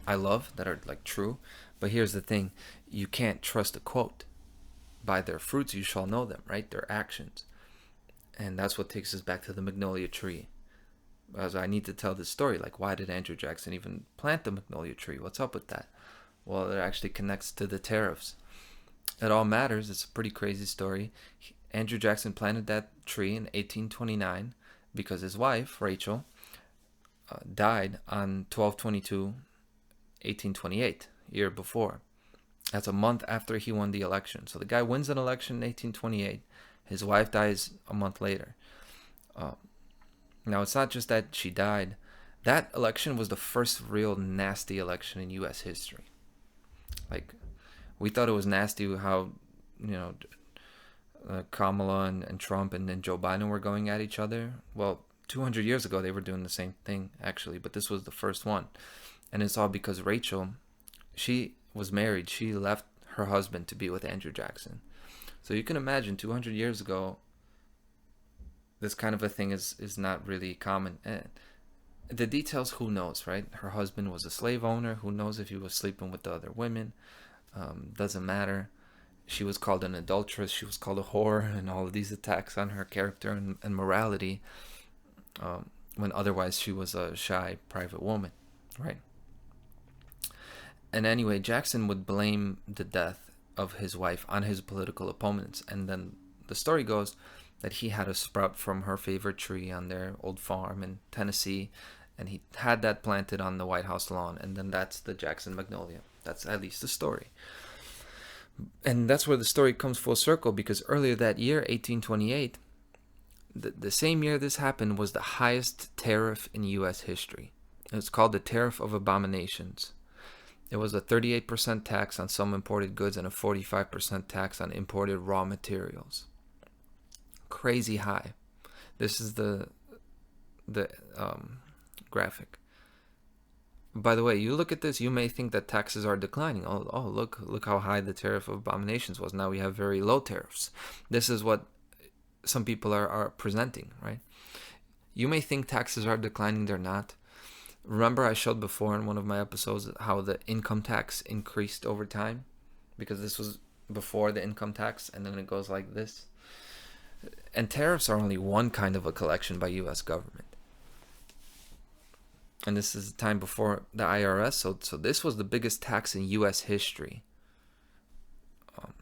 I love, that are like true. But here's the thing, you can't trust a quote. By their fruits you shall know them, right? Their actions. And that's what takes us back to the magnolia tree. As I need to tell this story, like, why did Andrew Jackson even plant the magnolia tree? What's up with that? Well, it actually connects to the tariffs. It all matters. It's a pretty crazy story. Andrew Jackson planted that tree in 1829 because his wife, Rachel, died on 12/22/1828, year before. That's a month after he won the election. So the guy wins an election in 1828. His wife dies a month later. Now, it's not just that she died. That election was the first real nasty election in U.S. history. Like, we thought it was nasty how, Kamala and Trump and Joe Biden were going at each other. Well, 200 years ago, they were doing the same thing, actually. But this was the first one. And it's all because Rachel, she was married. She left her husband to be with Andrew Jackson. So you can imagine 200 years ago, this kind of a thing is not really common. And the details, who knows, right? Her husband was a slave owner. Who knows if he was sleeping with the other women? Doesn't matter. She was called an adulteress. She was called a whore, and all of these attacks on her character and morality, when otherwise she was a shy private woman, right? And anyway, Jackson would blame the death of his wife on his political opponents. And then the story goes that he had a sprout from her favorite tree on their old farm in Tennessee, and he had that planted on the White House lawn. And then that's the Jackson magnolia. That's at least the story. And that's where the story comes full circle, because earlier that year, 1828, the same year this happened, was the highest tariff in U.S. history. It's called the Tariff of Abominations. It was a 38% tax on some imported goods and a 45% tax on imported raw materials. Crazy high. This is the graphic. By the way, you look at this, you may think that taxes are declining. Oh, look how high the Tariff of Abominations was. Now we have very low tariffs. This is what some people are presenting, right? You may think taxes are declining. They're not. Remember, I showed before in one of my episodes how the income tax increased over time, because this was before the income tax, and then it goes like this. And tariffs are only one kind of a collection by U.S. government. And this is the time before the IRS, so this was the biggest tax in U.S. history.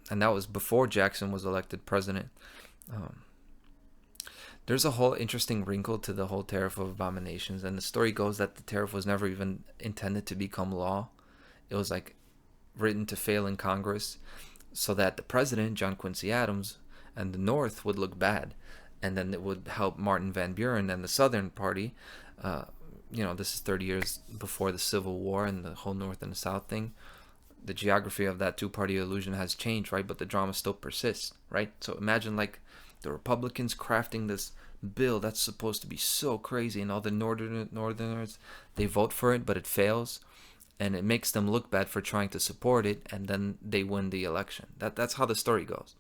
And that was before Jackson was elected president. There's a whole interesting wrinkle to the whole Tariff of Abominations, and the story goes that the tariff was never even intended to become law. It was like written to fail in Congress so that the president, John Quincy Adams, and the North would look bad, and then it would help Martin Van Buren and the Southern Party. This is 30 years before the Civil War and the whole North and the South thing. The geography of that two-party illusion has changed, right? But the drama still persists, right? So imagine like the Republicans crafting this bill that's supposed to be so crazy, and all the Northerners, they vote for it, but it fails, and it makes them look bad for trying to support it, and then they win the election. That's how the story goes.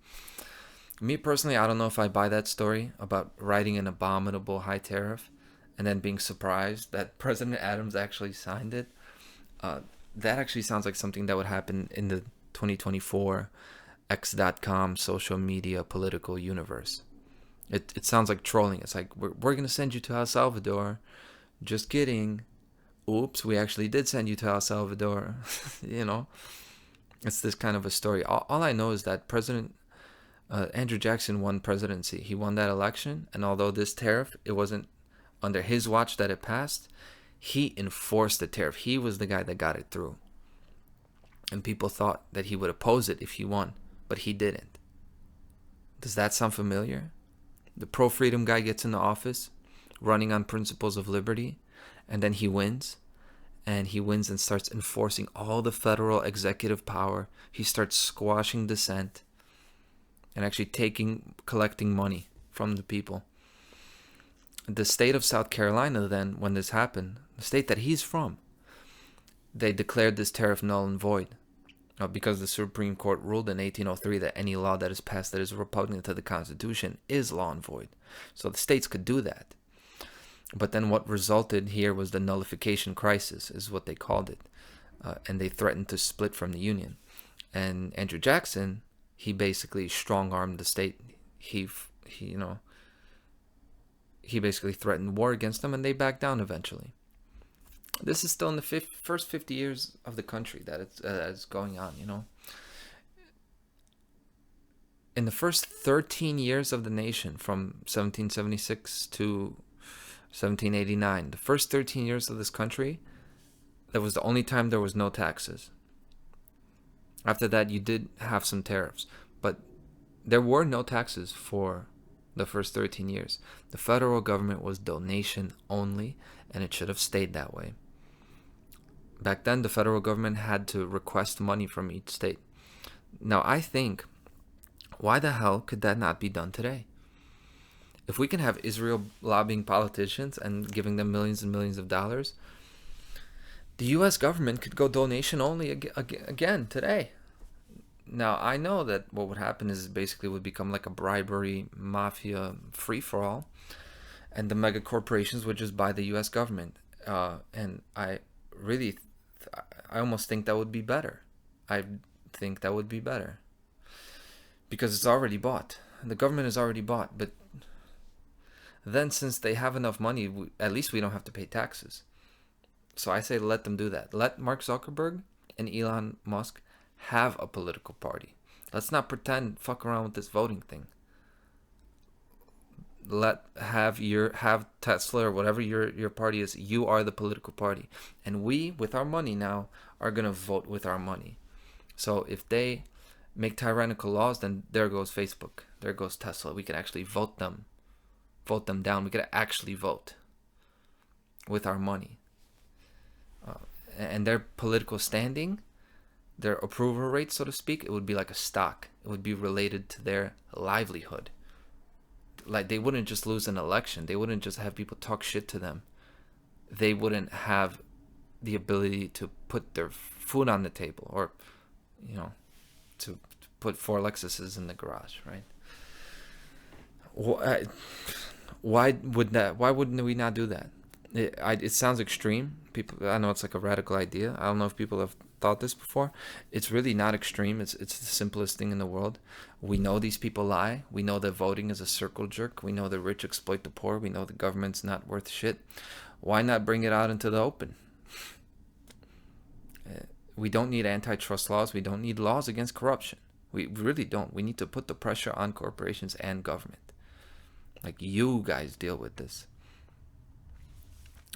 Me personally, I don't know if I buy that story about writing an abominable high tariff and then being surprised that President Adams actually signed it. That actually sounds like something that would happen in the 2024 X.com social media political universe. It sounds like trolling. It's like, we're going to send you to El Salvador. Just kidding. Oops, we actually did send you to El Salvador. It's this kind of a story. All I know is that President Andrew Jackson won presidency. He won that election. And although this tariff, it wasn't under his watch that it passed, he enforced the tariff. He was the guy that got it through. And people thought that he would oppose it if he won, but he didn't. Does that sound familiar? The pro-freedom guy gets in the office, running on principles of liberty, and then he wins. And he wins and starts enforcing all the federal executive power. He starts squashing dissent and actually collecting money from the people. The state of South Carolina then, when this happened, the state that he's from, they declared this tariff null and void because the Supreme Court ruled in 1803 that any law that is passed that is repugnant to the Constitution is law and void. So the states could do that. But then what resulted here was the nullification crisis, is what they called it. And they threatened to split from the Union. And Andrew he basically threatened war against them, and they backed down eventually. This is still in the first 50 years of the country that it's going on, you know. In the first 13 years of the nation, from 1776 to 1789, the first 13 years of this country, that was the only time there was no taxes. After that, you did have some tariffs, but there were no taxes for the first 13 years. The federal government was donation only, and it should have stayed that way. Back then, the federal government had to request money from each state. Now, I think, why the hell could that not be done today? If we can have Israel lobbying politicians and giving them millions and millions of dollars, the U.S. government could go donation only again today. Now, I know that what would happen is basically would become like a bribery mafia free-for-all, and the mega corporations would just buy the U.S. government. And I almost think that would be better. I think that would be better. Because it's already bought. The government is already bought. But then since they have enough money, at least we don't have to pay taxes. So I say let them do that. Let Mark Zuckerberg and Elon Musk have a political party. Let's not fuck around with this voting thing. Have Tesla or whatever your party is. You are the political party. And we, with our money now, are going to vote with our money. So if they make tyrannical laws, then there goes Facebook, there goes Tesla. We could actually vote them down. We could actually vote with our money. And their political standing, their approval rate, so to speak, it would be like a stock. It would be related to their livelihood. Like, they wouldn't just lose an election. They wouldn't just have people talk shit to them. They wouldn't have the ability to put their food on the table, or, you know, to put 4 Lexuses in the garage, right? Why wouldn't we not do that? It sounds extreme. People, I know it's like a radical idea. I don't know if people have thought this before. It's really not extreme. It's the simplest thing in the world. We know these people lie. We know that voting is a circle jerk. We know the rich exploit the poor. We know the government's not worth shit. Why not bring it out into the open? We don't need antitrust laws. We don't need laws against corruption. We really don't. We need to put the pressure on corporations and government. Like, you guys deal with this.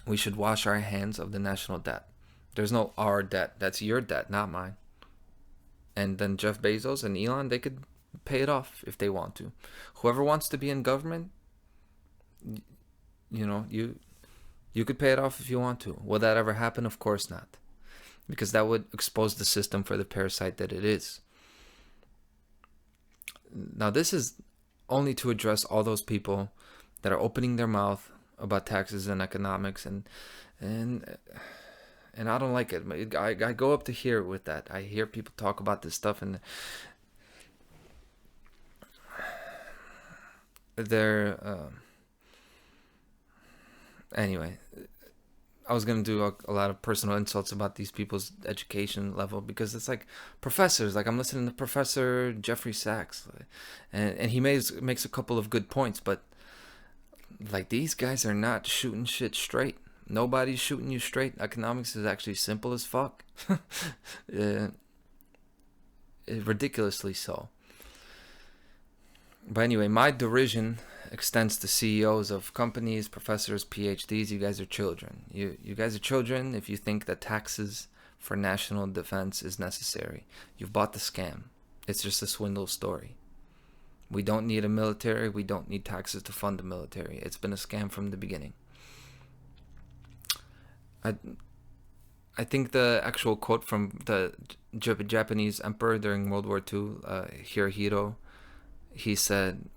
We should wash our hands of the national debt. There's no our debt. That's your debt, not mine. And then Jeff Bezos and Elon, they could pay it off if they want to. Whoever wants to be in government, you know, you could pay it off if you want to. Will that ever happen? Of course not. Because that would expose the system for the parasite that it is. Now, this is only to address all those people that are opening their mouth about taxes and economics, and I don't like it. I go up to here with that. I hear people talk about this stuff, and they're anyway. I was going to do a lot of personal insults about these people's education level, because it's like professors. Like, I'm listening to Professor Jeffrey Sachs, and he makes a couple of good points, but like, these guys are not shooting shit straight. Nobody's shooting you straight. Economics is actually simple as fuck. Ridiculously so. But anyway, my derision extends to CEOs of companies, professors, PhDs. You guys are children. You guys are children if you think that taxes for national defense is necessary. You've bought the scam. It's just a swindle story. We don't need a military. We don't need taxes to fund the military. It's been a scam from the beginning. I think the actual quote from the Japanese emperor during World War II, Hirohito, he said,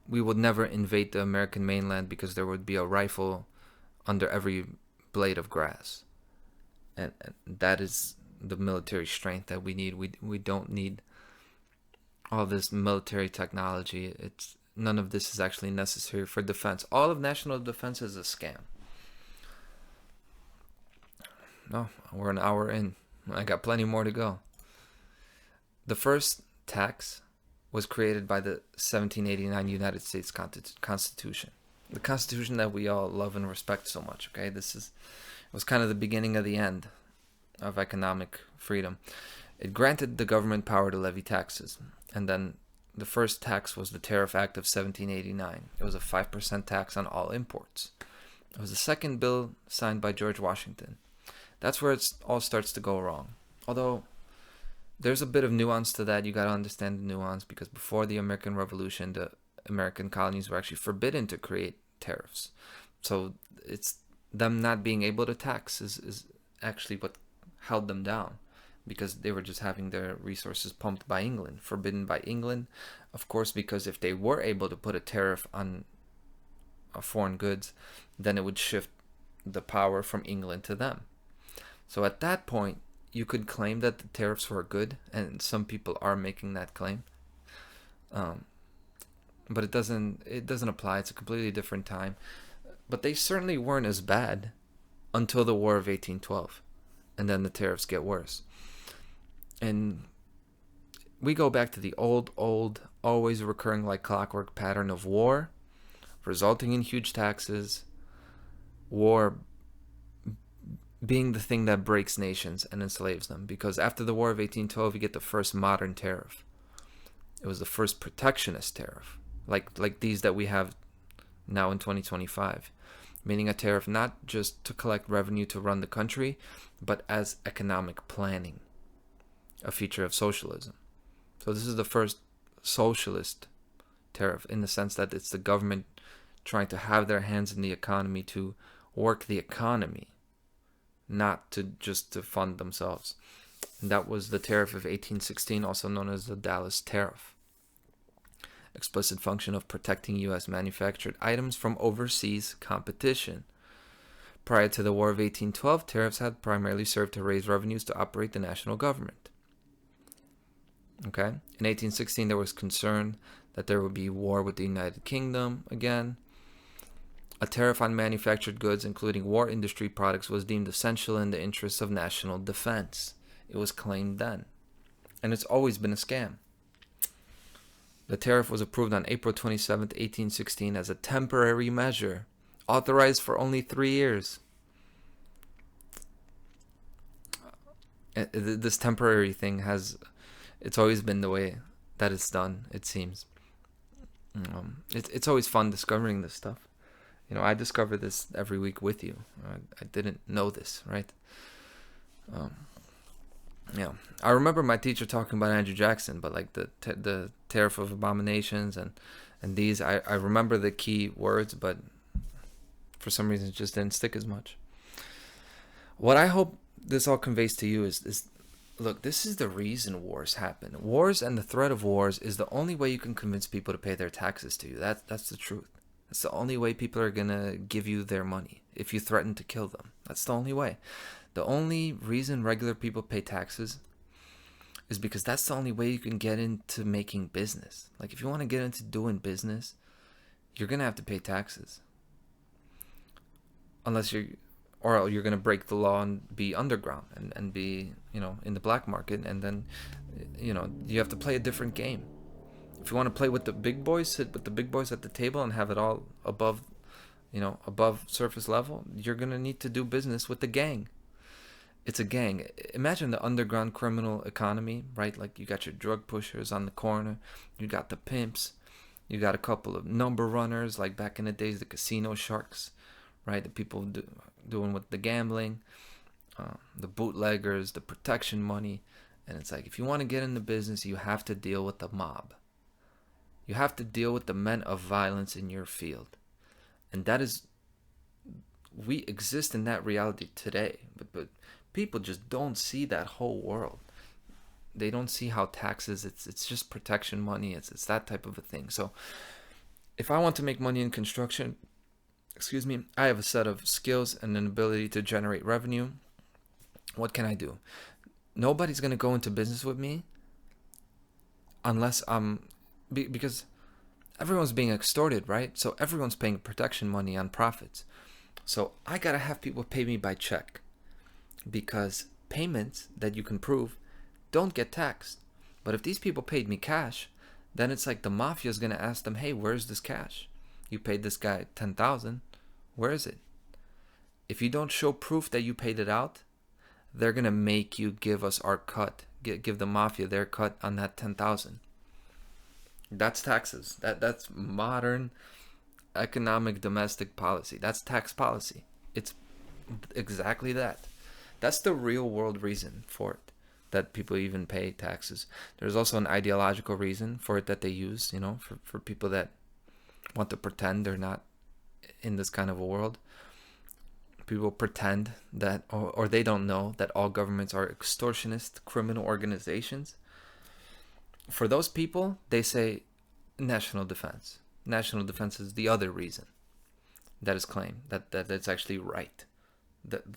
"We would never invade the American mainland because there would be a rifle under every blade of grass." And that is the military strength that we need. We don't need all this military technology. None of this is actually necessary for defense. All of national defense is a scam. No, we're an hour in. I got plenty more to go. The first tax was created by the 1789 United States Constitution. the Constitution that we all love and respect so much. Okay, it was kind of the beginning of the end of economic freedom. It granted the government power to levy taxes, and then the first tax was the Tariff Act of 1789. It was a 5% tax on all imports. It was the second bill signed by George Washington. That's where it all starts to go wrong. Although there's a bit of nuance to that. You got to understand the nuance, because before the American Revolution, the American colonies were actually forbidden to create tariffs. So it's them not being able to tax is actually what held them down, because they were just having their resources pumped by England, forbidden by England, of course, because if they were able to put a tariff on foreign goods, then it would shift the power from England to them. So at that point, you could claim that the tariffs were good, and some people are making that claim. But it doesn't apply. It's a completely different time. But they certainly weren't as bad until the War of 1812, and then the tariffs get worse. And we go back to the old, always recurring like clockwork pattern of war, resulting in huge taxes, war being the thing that breaks nations and enslaves them. Because after the War of 1812, you get the first modern tariff. It was the first protectionist tariff, like these that we have now in 2025, meaning a tariff not just to collect revenue to run the country, but as economic planning, a feature of socialism. So this is the first socialist tariff, in the sense that it's the government trying to have their hands in the economy to work the economy, not to just to fund themselves. And that was the Tariff of 1816, also known as the Dallas Tariff. Explicit function of protecting U.S. manufactured items from overseas competition. Prior to the War of 1812, tariffs had primarily served to raise revenues to operate the national government. Okay? In 1816, there was concern that there would be war with the United Kingdom again. A tariff on manufactured goods, including war industry products, was deemed essential in the interests of national defense. It was claimed then. And it's always been a scam. The tariff was approved on April 27, 1816 as a temporary measure, authorized for only 3 years. This temporary thing it's always been the way that it's done, it seems. It's always fun discovering this stuff. I discover this every week with you. I didn't know this, right? I remember my teacher talking about Andrew Jackson, but like the Tariff of Abominations and these, I remember the key words, but for some reason it just didn't stick as much. What I hope this all conveys to you is look, this is the reason wars happen. Wars and the threat of wars is the only way you can convince people to pay their taxes to you. That's the truth. It's the only way people are going to give you their money, if you threaten to kill them. That's the only way. The only reason regular people pay taxes is because that's the only way you can get into making business. Like, if you want to get into doing business, you're going to have to pay taxes. Unless you're going to break the law and be underground and be, in the black market. And then, you have to play a different game. If you want to play with the big boys, sit with the big boys at the table and have it all above surface level, you're going to need to do business with the gang. It's a gang. Imagine the underground criminal economy, right? Like, you got your drug pushers on the corner, you got the pimps, you got a couple of number runners, like back in the days, the casino sharks, right? The people doing with the gambling, the bootleggers, the protection money. And it's like, if you want to get into business, you have to deal with the mob. You have to deal with the men of violence in your field. And that is, we exist in that reality today. But people just don't see that whole world. They don't see how taxes, it's just protection money. It's that type of a thing. So if I want to make money in construction, I have a set of skills and an ability to generate revenue. What can I do? Nobody's going to go into business with me unless because everyone's being extorted, right? So everyone's paying protection money on profits. So I gotta have people pay me by check, because payments that you can prove don't get taxed. But if these people paid me cash, then it's like the mafia is gonna ask them, hey, where's this cash? You paid this guy 10,000. Where is it? If you don't show proof that you paid it out, they're going to make you give us our cut. Give the mafia their cut on that 10,000. That's taxes. That's modern economic domestic policy. That's tax policy. It's exactly that. That's the real world reason for it, that people even pay taxes. There's also an ideological reason for it that they use, for people that want to pretend they're not in this kind of a world. People pretend that, or they don't know that all governments are extortionist criminal organizations. For those people, they say national defense. National defense is the other reason that is claimed, that it's actually right.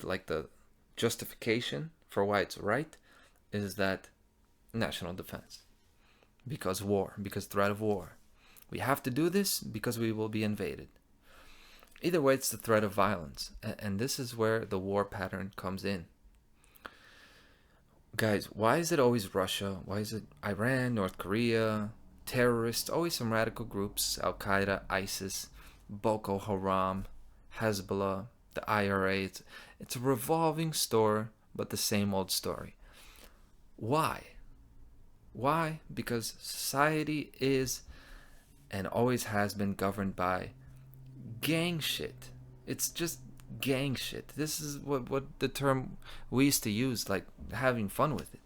Like the justification for why it's right is that national defense. Because war, because threat of war. We have to do this because we will be invaded. Either way, it's the threat of violence. And this is where the war pattern comes in. Guys, why is it always Russia? Why is it Iran, North Korea, terrorists, always some radical groups, Al-Qaeda, ISIS, Boko Haram, Hezbollah, the IRA? It's a revolving store, but the same old story. Why? Why? Because society is and always has been governed by gang shit. It's just gang shit. This is what the term we used to use, like having fun with it.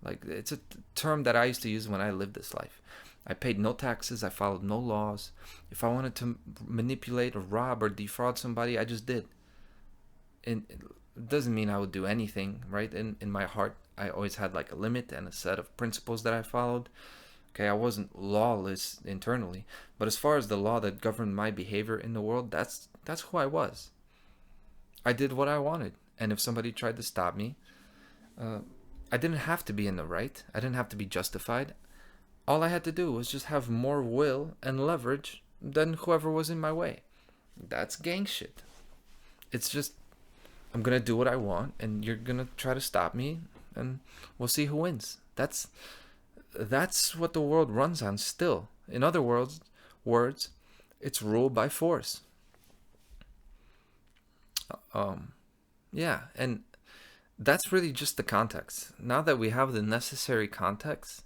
Like, it's a term that I used to use when I lived this life. I paid no taxes. I followed no laws. If I wanted to manipulate or rob or defraud somebody, I just did. And it doesn't mean I would do anything, right? In my heart, I always had like a limit and a set of principles that I followed. Okay, I wasn't lawless internally, but as far as the law that governed my behavior in the world, that's who I was. I did what I wanted, and if somebody tried to stop me, I didn't have to be in the right. I didn't have to be justified. All I had to do was just have more will and leverage than whoever was in my way. That's gang shit. It's just, I'm gonna do what I want, and you're gonna try to stop me, and we'll see who wins. That's what the world runs on still. In other words, it's ruled by force. Yeah, and that's really just the context. Now that we have the necessary context,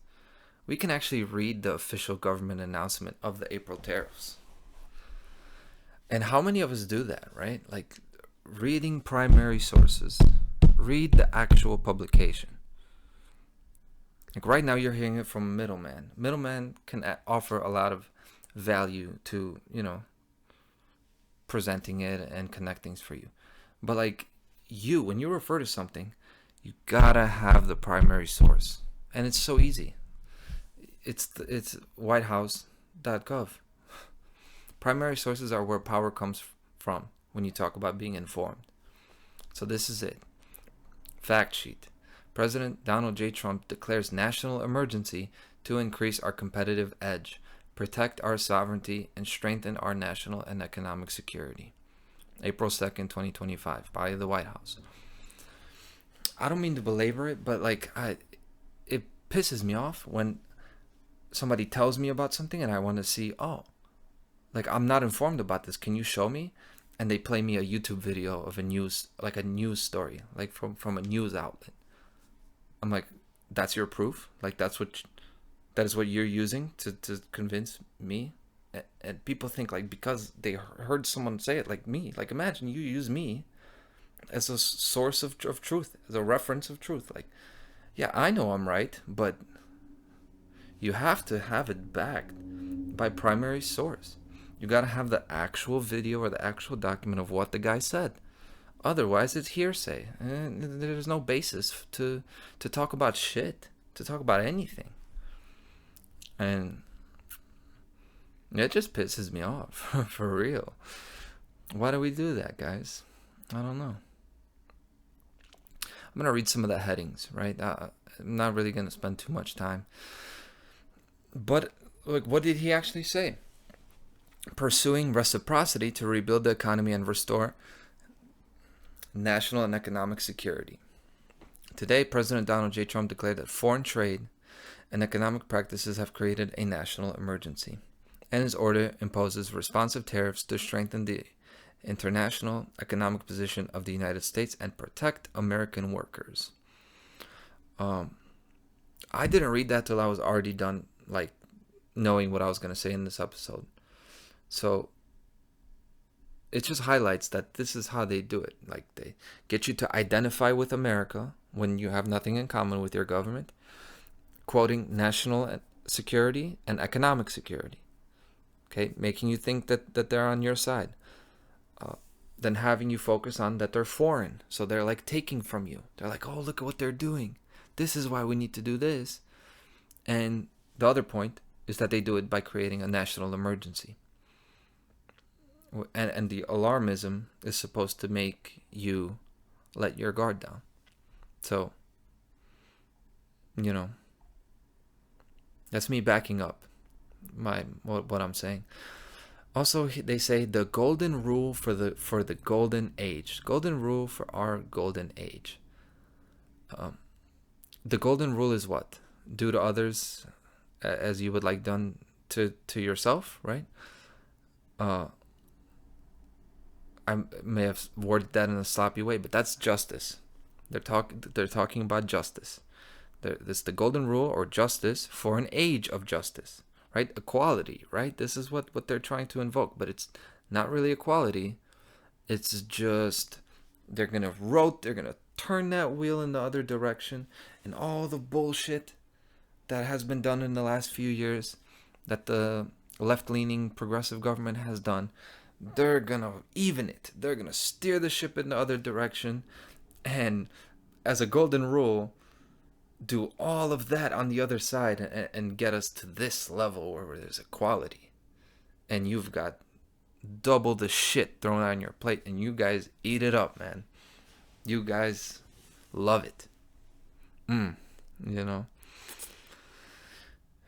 we can actually read the official government announcement of the April tariffs. And how many of us do that, right? Like, reading primary sources. Read the actual publication. Like, right now you're hearing it from a middleman. Middleman can offer a lot of value to, presenting it and connecting for you. But like, when you refer to something, you gotta have the primary source. And it's so easy. It's whitehouse.gov. Primary sources are where power comes from when you talk about being informed. So this is it. Fact sheet. President Donald J. Trump declares national emergency to increase our competitive edge, protect our sovereignty, and strengthen our national and economic security. April 2nd, 2025, by the White House. I don't mean to belabor it, but it pisses me off when somebody tells me about something and I want to see, I'm not informed about this. Can you show me? And they play me a YouTube video of a news story, like from a news outlet. I'm like, that's your proof? Like, that is what you're using to convince me? And people think, like, because they heard someone say it, like me. Like, imagine you use me as a source of truth, as a reference of truth. Like, yeah, I know I'm right, but you have to have it backed by primary source. You got to have the actual video or the actual document of what the guy said. Otherwise, it's hearsay. And there's no basis to talk about shit, to talk about anything. And it just pisses me off, for real. Why do we do that, guys? I don't know. I'm going to read some of the headings, right? I'm not really going to spend too much time. But, like, what did he actually say? Pursuing reciprocity to rebuild the economy and restore national and economic security. Today, President Donald J. Trump declared that foreign trade and economic practices have created a national emergency. and his order imposes responsive tariffs to strengthen the international economic position of the United States and protect American workers. I didn't read that till I was already done, like, knowing what I was going to say in this episode. So it just highlights that this is how they do it. Like, they get you to identify with America when you have nothing in common with your government, quoting national security and economic security. Okay, making you think that they're on your side. Then having you focus on that they're foreign. So they're like taking from you. They're like, oh, look at what they're doing. This is why we need to do this. And the other point is that they do it by creating a national emergency. And the alarmism is supposed to make you let your guard down. So, that's me backing up what I'm saying. Also, they say the golden rule for the golden age. Golden rule for our golden age. The golden rule is what? Do to others as you would like done to yourself, right? I may have worded that in a sloppy way, but that's justice. They're talking about justice. This is the golden rule or justice for an age of justice, right? Equality, right? This is what they're trying to invoke, but it's not really equality. It's just they're gonna turn that wheel in the other direction, and all the bullshit that has been done in the last few years that the left-leaning progressive government has done, they're gonna even it. They're gonna steer the ship in the other direction, and as a golden rule, do all of that on the other side and get us to this level where there's equality. And you've got double the shit thrown on your plate, and you guys eat it up, man. You guys love it.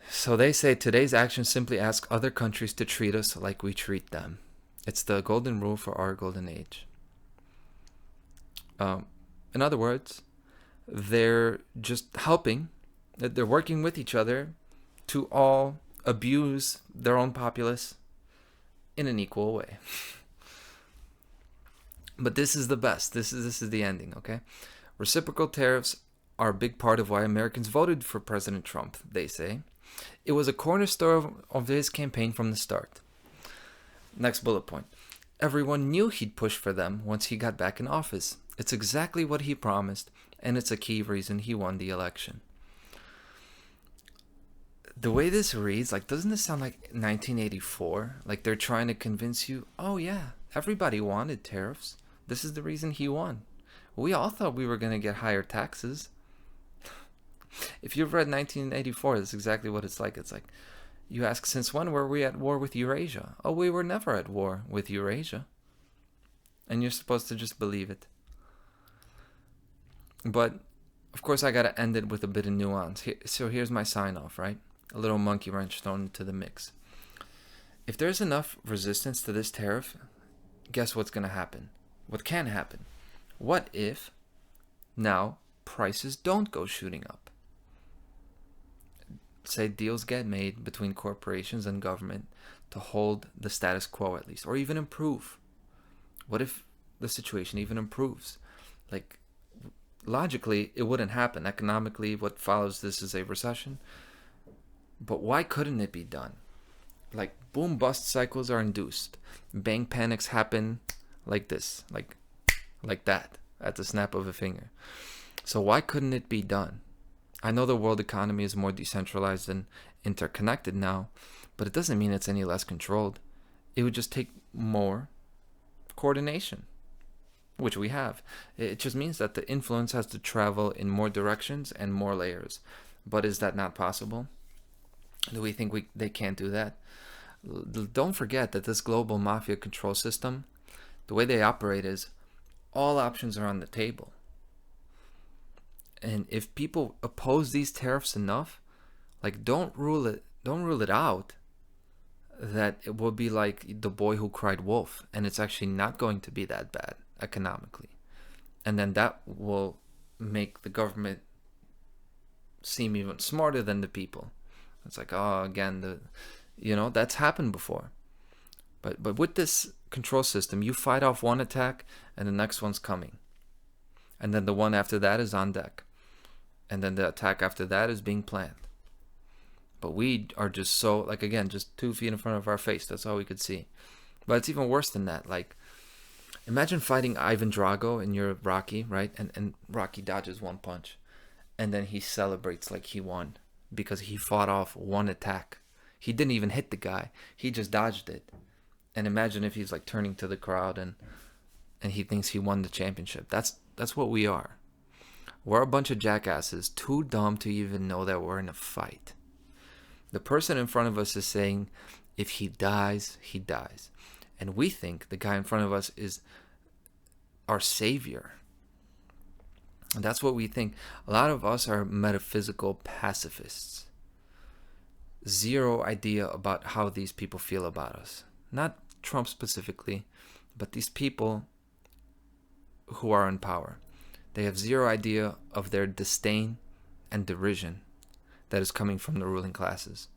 So they say today's actions simply ask other countries to treat us like we treat them. It's the golden rule for our golden age. In other words, they're just helping, that they're working with each other to all abuse their own populace in an equal way. But this is the best. This is the ending, okay? Reciprocal tariffs are a big part of why Americans voted for President Trump, they say. It was a cornerstone of his campaign from the start. Next bullet point. Everyone knew he'd push for them once he got back in office. It's exactly what he promised, and it's a key reason he won the election. The way this reads, like, doesn't this sound like 1984? Like they're trying to convince you, oh yeah, everybody wanted tariffs. This is the reason he won. We all thought we were going to get higher taxes. If you've read 1984, that's exactly what it's like. It's like, you ask, since when were we at war with Eurasia? Oh, we were never at war with Eurasia. And you're supposed to just believe it. But, of course, I got to end it with a bit of nuance. So here's my sign-off, right? A little monkey wrench thrown into the mix. If there's enough resistance to this tariff, guess what's going to happen? What can happen? What if now prices don't go shooting up? Say deals get made between corporations and government to hold the status quo at least, or even improve. What if the situation even improves? Like, logically, it wouldn't happen. Economically, what follows this is a recession. But why couldn't it be done? Like, boom-bust cycles are induced. Bank panics happen like this, like that, at the snap of a finger. So why couldn't it be done? I know the world economy is more decentralized and interconnected now, but it doesn't mean it's any less controlled. It would just take more coordination, which we have. It just means that the influence has to travel in more directions and more layers. But is that not possible? Do we think they can't do that? Don't forget that this global mafia control system, the way they operate is all options are on the table. And if people oppose these tariffs enough, like, don't rule it out that it will be like The Boy Who Cried Wolf, and it's actually not going to be that bad economically. And then that will make the government seem even smarter than the people. It's like, oh, again, That's happened before. But with this control system, you fight off one attack and the next one's coming. And then the one after that is on deck. And then the attack after that is being planned. But we are just so, like, again, just 2 feet in front of our face. That's all we could see. But it's even worse than that. Like, imagine fighting Ivan Drago and you're Rocky, right? And Rocky dodges one punch. And then he celebrates like he won because he fought off one attack. He didn't even hit the guy. He just dodged it. And imagine if he's like turning to the crowd and he thinks he won the championship. That's what we are. We're a bunch of jackasses, too dumb to even know that we're in a fight. The person in front of us is saying, if he dies, he dies. And we think the guy in front of us is our savior. And that's what we think. A lot of us are metaphysical pacifists. Zero idea about how these people feel about us. Not Trump specifically, but these people who are in power. They have zero idea of their disdain and derision that is coming from the ruling classes.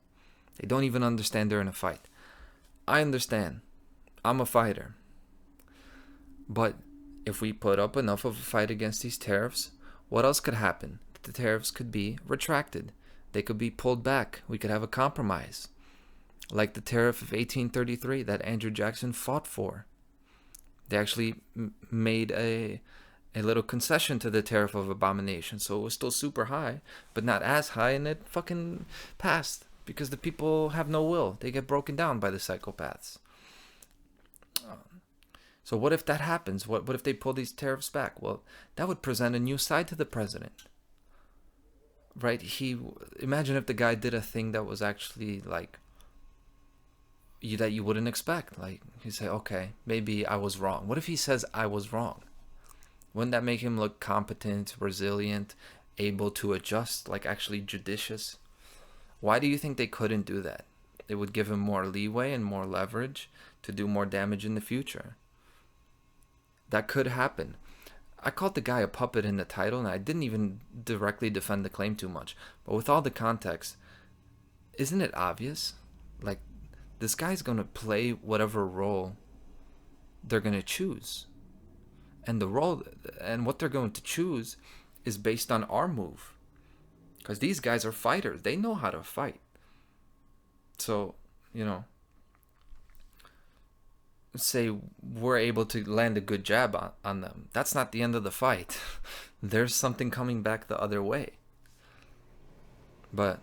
They don't even understand they're in a fight. I understand. I'm a fighter. But if we put up enough of a fight against these tariffs, what else could happen? The tariffs could be retracted. They could be pulled back. We could have a compromise. Like the tariff of 1833 that Andrew Jackson fought for. They actually made a little concession to the tariff of abomination. So it was still super high, but not as high, and it fucking passed. Because the people have no will. They get broken down by the psychopaths. So what if that happens? What if they pull these tariffs back? Well, that would present a new side to the president. Right? Imagine if the guy did a thing that was actually like that you wouldn't expect. Like, you say, okay, maybe I was wrong. What if he says I was wrong? Wouldn't that make him look competent, resilient, able to adjust, like actually judicious? Why do you think they couldn't do that? It would give him more leeway and more leverage to do more damage in the future. That could happen. I called the guy a puppet in the title, and I didn't even directly defend the claim too much. But with all the context, isn't it obvious? Like, this guy's going to play whatever role they're going to choose. And the role, and what they're going to choose is based on our move. Because these guys are fighters. They know how to fight. So, say we're able to land a good jab on them. That's not the end of the fight. There's something coming back the other way. But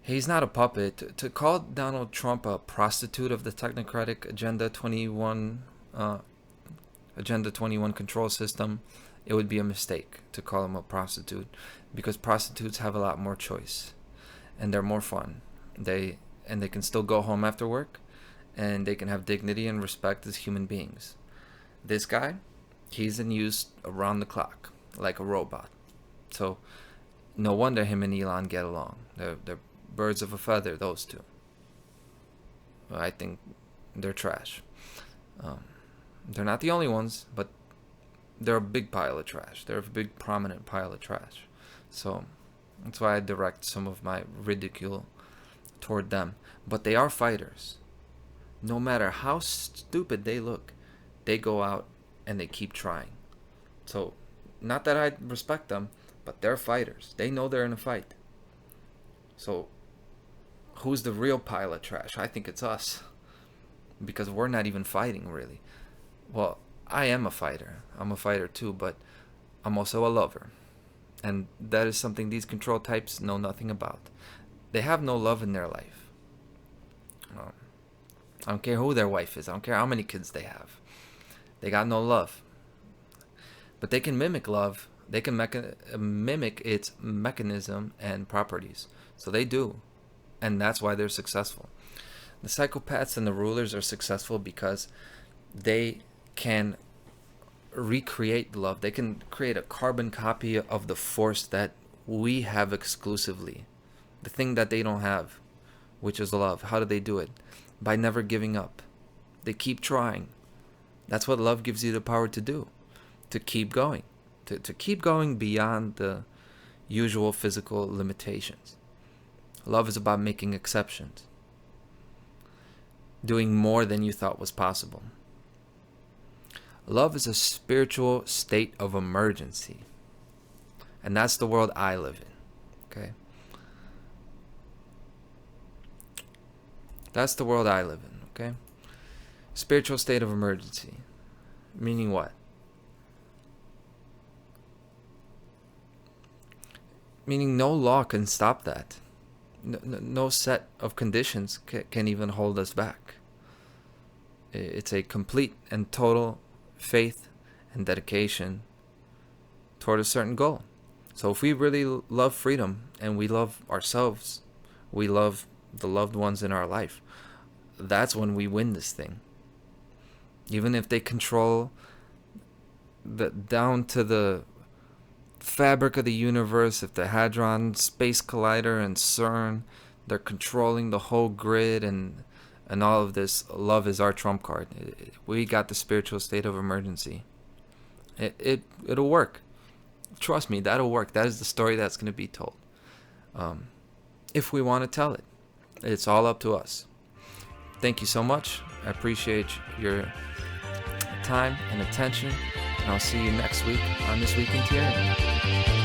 he's not a puppet. To call Donald Trump a prostitute of the technocratic Agenda 21 control system, it would be a mistake to call him a prostitute, because prostitutes have a lot more choice and they're more fun. They can still go home after work, and they can have dignity and respect as human beings. This guy, he's in use around the clock, like a robot. So no wonder him and Elon get along. They're birds of a feather, those two. I think they're trash. They're not the only ones, but they're a big pile of trash. They're a big prominent pile of trash. So that's why I direct some of my ridicule toward them. But they are fighters. No matter how stupid they look, they go out and they keep trying. So, not that I respect them, but they're fighters. They know they're in a fight. So, who's the real pile of trash? I think it's us. Because we're not even fighting, really. Well, I am a fighter. I'm a fighter too, but I'm also a lover. And that is something these control types know nothing about. They have no love in their life. I don't care who their wife is. I don't care how many kids they have. They got no love. But they can mimic love. They can mimic its mechanism and properties. So they do. And that's why they're successful. The psychopaths and the rulers are successful because they can recreate love. They can create a carbon copy of the force that we have exclusively. The thing that they don't have, which is love. How do they do it? By never giving up. They keep trying. That's what love gives you the power to do. To keep going. To keep going beyond the usual physical limitations. Love is about making exceptions, doing more than you thought was possible. Love is a spiritual state of emergency. And that's the world I live in. Okay? That's the world I live in. Okay? Spiritual state of emergency. Meaning what? Meaning no law can stop that. No set of conditions can even hold us back. It's a complete and total faith and dedication toward a certain goal. So if we really love freedom and we love ourselves, we love the loved ones in our life, that's when we win this thing. Even if they control down to the fabric of the universe, if the Hadron Space Collider and CERN, they're controlling the whole grid and all of this, love is our trump card. We got the spiritual state of emergency. It'll work. Trust me, that'll work. That is the story that's going to be told. If we want to tell it. It's all up to us. Thank you so much. I appreciate your time and attention. And I'll see you next week on This Week in Tyranny.